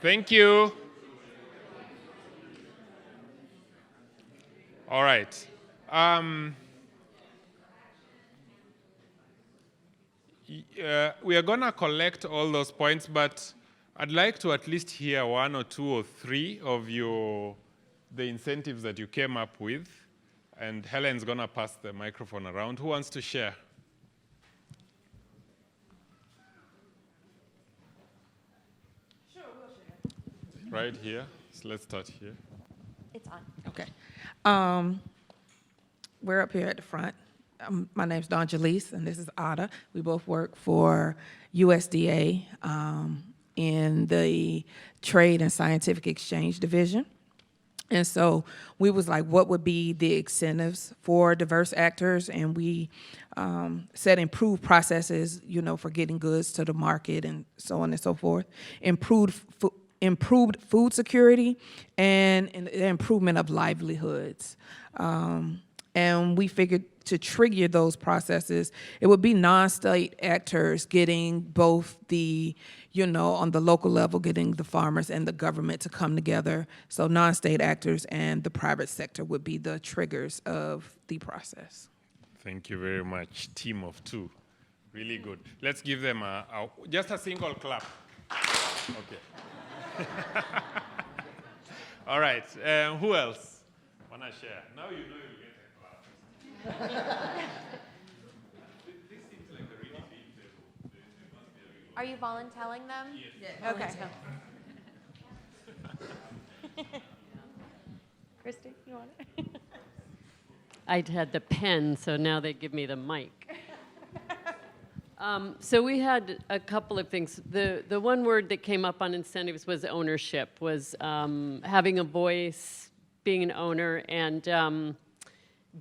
E: Thank you. All right. We are going to collect all those points, but I'd like to at least hear 1 or 2 or 3 of the incentives that you came up with. And Helen's going to pass the microphone around. Who wants to share?
A: Sure, we'll share.
E: Right here. So let's start here.
A: It's on.
K: Okay. We're up here at the front. My name's Dawn Jalise, and this is Ada. We both work for USDA in the Trade and Scientific Exchange Division. And so we was like, what would be the incentives for diverse actors? And we set improved processes, for getting goods to the market and so on and so forth. Improved food security and the improvement of livelihoods. And we figured to trigger those processes, it would be non-state actors getting both the, on the local level, getting the farmers and the government to come together. So non-state actors and the private sector would be the triggers of the process.
E: Thank you very much. Team of 2. Really good. Let's give them just a single clap. Okay. All right. Who else want to share? Now you know you get a clap. This seems like a really big table. There must be a real.
A: Are you volunteering them?
E: Yes.
A: Okay. Christy, you want it?
L: I'd had the pen, so now they give me the mic. So we had a couple of things. The one word that came up on incentives was ownership, was having a voice, being an owner, and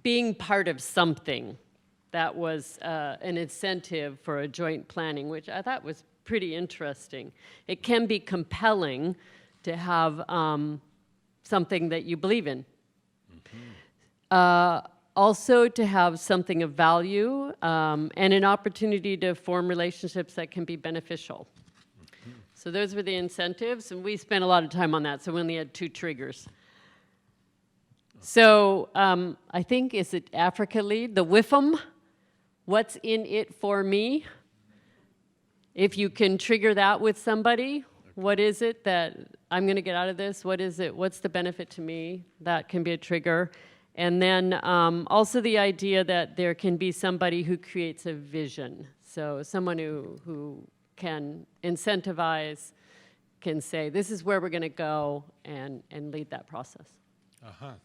L: being part of something. That was an incentive for a joint planning, which I thought was pretty interesting. It can be compelling to have something that you believe in. Also to have something of value and an opportunity to form relationships that can be beneficial. So those were the incentives, and we spent a lot of time on that, so we only had 2 triggers. So I think, is it Africa Lead, the WIFM? What's in it for me? If you can trigger that with somebody, what is it that I'm going to get out of this? What is it? What's the benefit to me? That can be a trigger. And then also the idea that there can be somebody who creates a vision. So someone who can incentivize, can say, this is where we're going to go, and lead that process.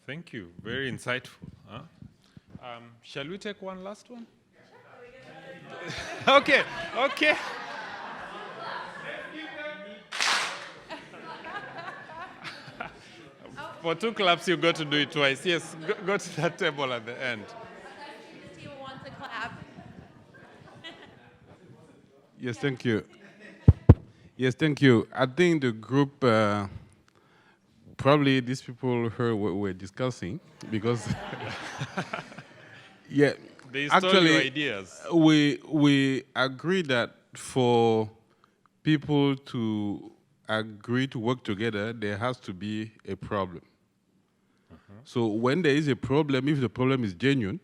E: Thank you. Very insightful. Shall we take one last one? Okay. For 2 claps, you got to do it twice. Yes, go to that table at the end.
A: Christy will want to clap.
M: Yes, thank you. Yes, thank you. I think the group, probably these people heard what we're discussing, because yeah,
E: They stole your ideas.
M: we agree that for people to agree to work together, there has to be a problem. So when there is a problem, if the problem is genuine,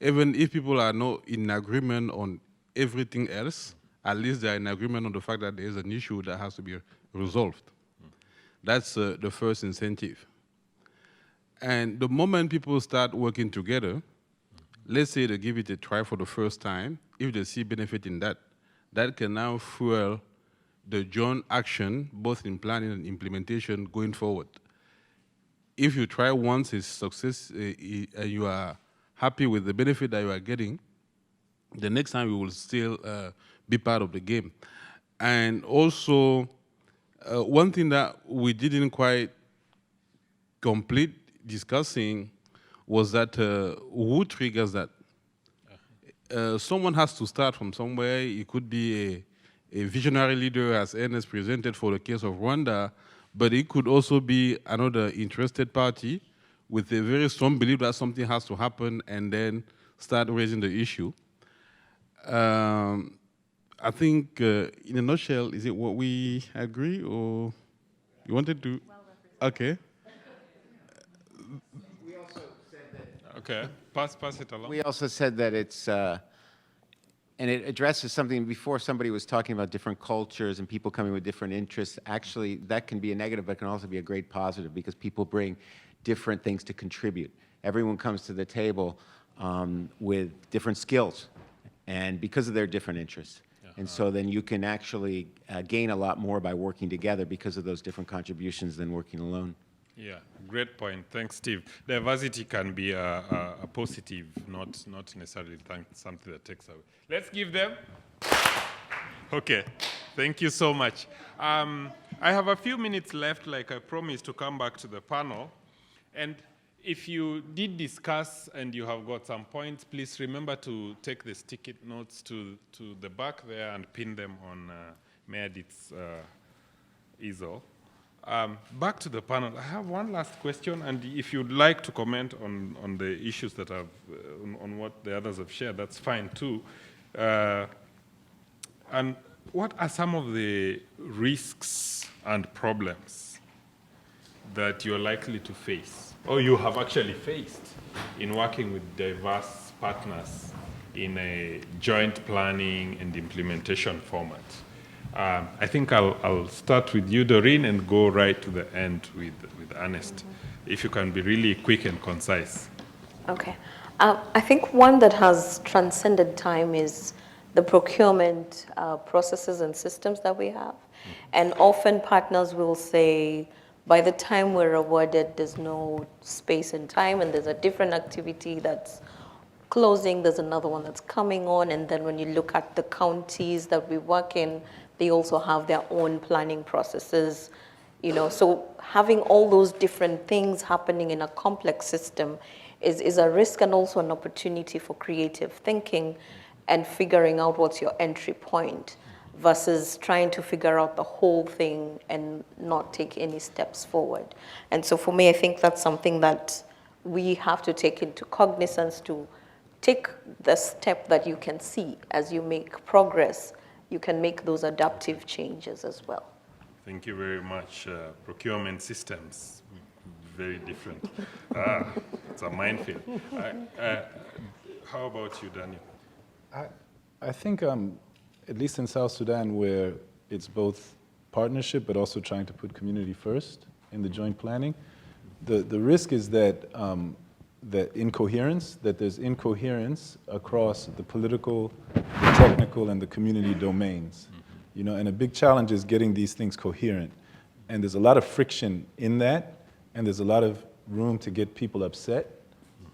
M: even if people are not in agreement on everything else, at least they are in agreement on the fact that there is an issue that has to be resolved. That's the first incentive. And the moment people start working together, let's say they give it a try for the first time, if they see benefit in that, that can now fuel the joint action, both in planning and implementation going forward. If you try once, it's success, and you are happy with the benefit that you are getting, the next time you will still be part of the game. And also, one thing that we didn't quite complete discussing was that who triggers that? Someone has to start from somewhere. It could be a visionary leader, as Ernest presented for the case of Rwanda, but it could also be another interested party with a very strong belief that something has to happen and then start raising the issue. I think, in a nutshell, is it what we agree, or you wanted to? Okay.
N: We also said that.
E: Okay, pass it along.
N: We also said that it's, and it addresses something before. Somebody was talking about different cultures and people coming with different interests. Actually, that can be a negative, but can also be a great positive because people bring different things to contribute. Everyone comes to the table with different skills, and because of their different interests. And so then you can actually gain a lot more by working together because of those different contributions than working alone.
E: Yeah, great point. Thanks, Steve. Diversity can be a positive, not necessarily something that takes away. Let's give them. Okay, thank you so much. I have a few minutes left, like I promised, to come back to the panel. And if you did discuss and you have got some points, please remember to take the sticky notes to the back there and pin them on Meredith's easel. Back to the panel. I have one last question, and if you'd like to comment on the issues that have, on what the others have shared, that's fine too. And what are some of the risks and problems that you're likely to face, or you have actually faced, in working with diverse partners in a joint planning and implementation format? I think I'll start with you, Doreen, and go right to the end with Ernest, if you can be really quick and concise.
F: Okay. I think one that has transcended time is the procurement processes and systems that we have. And often partners will say, by the time we're awarded, there's no space and time, and there's a different activity that's closing, there's another one that's coming on, and then when you look at the counties that we work in, they also have their own planning processes, you know. So having all those different things happening in a complex system is a risk and also an opportunity for creative thinking and figuring out what's your entry point versus trying to figure out the whole thing and not take any steps forward. And so for me, I think that's something that we have to take into cognizance to take the step that you can see as you make progress. You can make those adaptive changes as well.
E: Thank you very much. Procurement systems, very different. It's a minefield. How about you, Daniel?
H: I think, at least in South Sudan, where it's both partnership but also trying to put community first in the joint planning, the risk is that there's incoherence across the political, the technical, and the community domains. You know, and a big challenge is getting these things coherent. And there's a lot of friction in that, and there's a lot of room to get people upset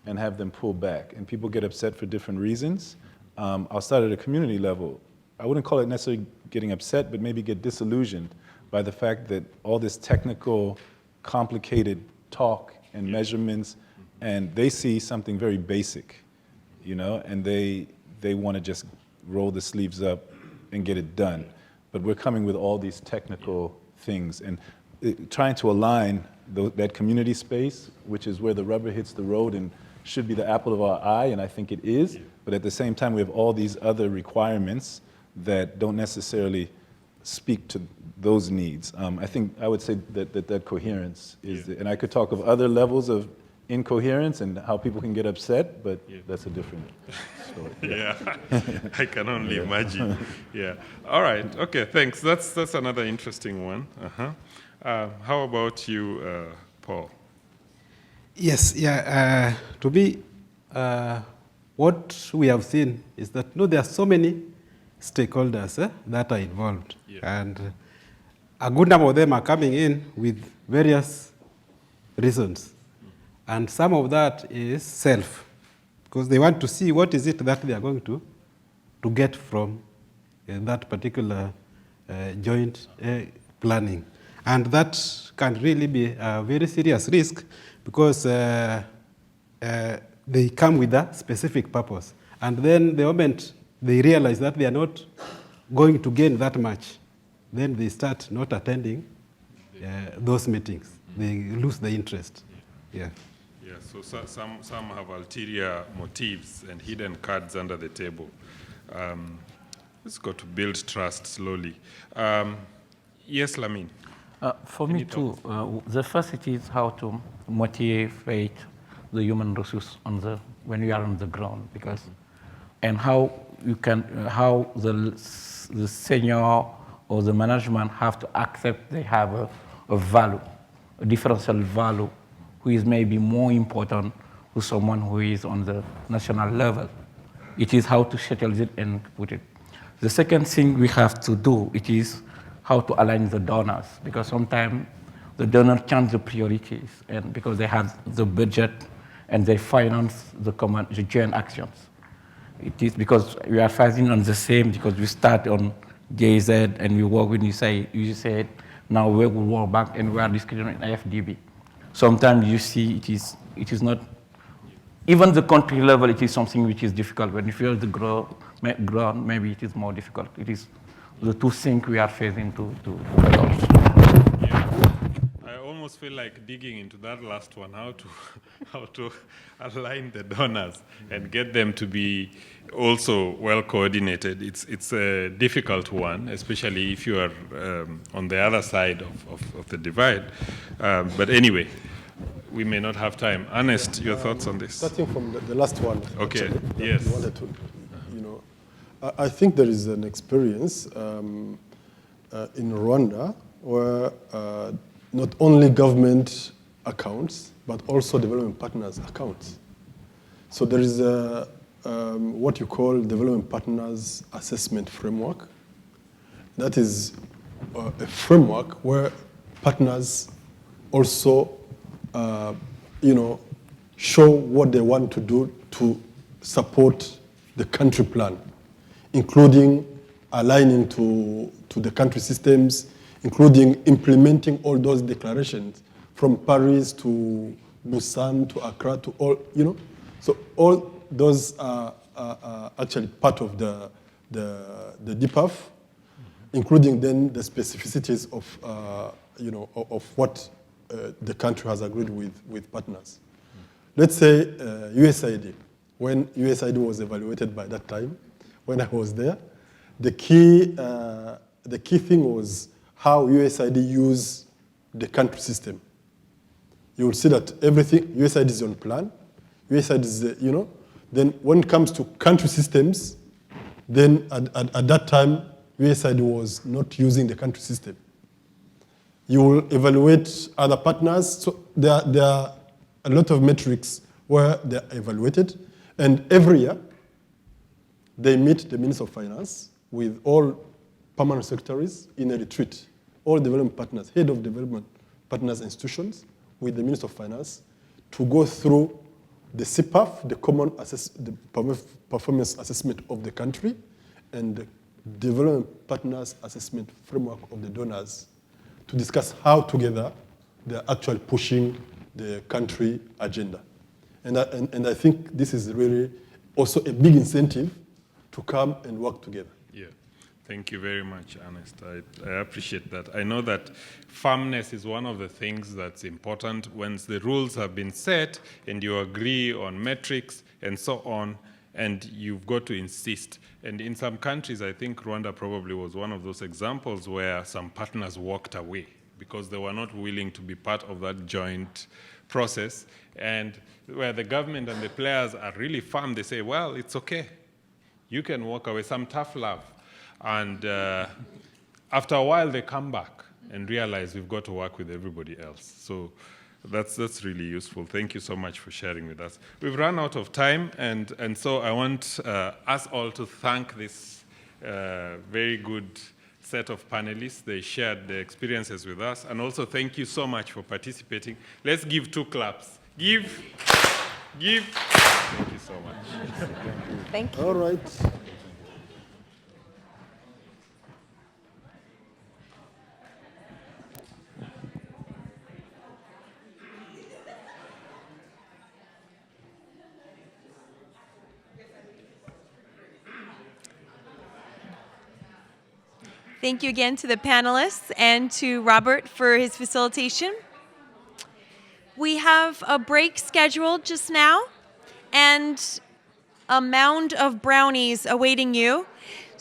H: and have them pull back. And people get upset for different reasons. I'll start at a community level. I wouldn't call it necessarily getting upset, but maybe get disillusioned by the fact that all this technical, complicated talk and measurements, and they see something very basic, you know, and they want to just roll the sleeves up and get it done. But we're coming with all these technical things and trying to align that community space, which is where the rubber hits the road and should be the apple of our eye, and I think it is. But at the same time, we have all these other requirements that don't necessarily speak to those needs. I think I would say that coherence is, and I could talk of other levels of incoherence and how people can get upset, but that's a different story.
E: Yeah, I can only imagine. Yeah. All right. Okay. Thanks. That's another interesting one. How about you, Paul?
G: Yes. Yeah. To me, what we have seen is that there are so many stakeholders that are involved, and a good number of them are coming in with various reasons. And some of that is self, because they want to see what is it that they are going to get from that particular joint planning. And that can really be a very serious risk, because they come with a specific purpose. And then the moment they realize that they are not going to gain that much, then they start not attending those meetings. They lose the interest. Yeah.
E: Yeah, so some have ulterior motives and hidden cards under the table. It's got to build trust slowly. Yes, Lamin.
J: For me too, the first it is how to motivate the human resource when you are on the ground, because, and how you can, how the senior or the management have to accept they have a value, a differential value, who is maybe more important to someone who is on the national level. It is how to settle it and put it. The second thing we have to do, it is how to align the donors, because sometimes the donors change the priorities, and because they have the budget and they finance the joint actions. It is because we are fighting on the same, because we start on GZ and we work when you said, now we will work back and we are discussing in IFDB. Sometimes you see it is not, even the country level, it is something which is difficult. When you feel the ground, maybe it is more difficult. It is the two things we are facing to
E: yeah. I almost feel like digging into that last one, how to align the donors and get them to be also well coordinated. It's a difficult one, especially if you are on the other side of the divide. But anyway, we may not have time. Ernest, your thoughts on this?
I: Starting from the last one.
E: Okay,
I: actually,
E: yes.
I: You wanted to, I think there is an experience in Rwanda where not only government accounts, but also development partners accounts. So there is what you call development partners assessment framework. That is a framework where partners also, show what they want to do to support the country plan, including aligning to the country systems, including implementing all those declarations from Paris to Busan to Accra to all, So all those are actually part of the DPAF, including then the specificities of what the country has agreed with partners. Let's say USAID. When USAID was evaluated by that time, when I was there, the key thing was how USAID use the country system. You will see that everything, USAID is on plan, USAID is, then when it comes to country systems, then at that time, USAID was not using the country system. You will evaluate other partners. So there are a lot of metrics where they're evaluated. And every year, they meet the Minister of Finance with all permanent secretaries in a retreat. All development partners, head of development partners institutions, with the Minister of Finance to go through the CPAF, the performance assessment of the country, and the development partners assessment framework of the donors, to discuss how together they're actually pushing the country agenda. And I think this is really also a big incentive to come and work together.
E: Yeah, thank you very much, Ernest. I appreciate that. I know that firmness is one of the things that's important. Once the rules have been set and you agree on metrics and so on, and you've got to insist. And in some countries, I think Rwanda probably was one of those examples where some partners walked away because they were not willing to be part of that joint process. And where the government and the players are really firm, they say, well, it's okay. You can walk away, some tough love. And after a while, they come back and realize we've got to work with everybody else. So that's really useful. Thank you so much for sharing with us. We've run out of time, and so I want us all to thank this very good set of panelists. They shared their experiences with us, and also thank you so much for participating. Let's give 2 claps. Give. Thank you so much.
F: Thank you.
I: All right.
A: Thank you again to the panelists and to Robert for his facilitation. We have a break scheduled just now and a mound of brownies awaiting you.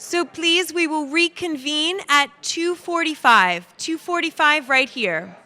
A: So please, we will reconvene at 2:45. 2:45 right here.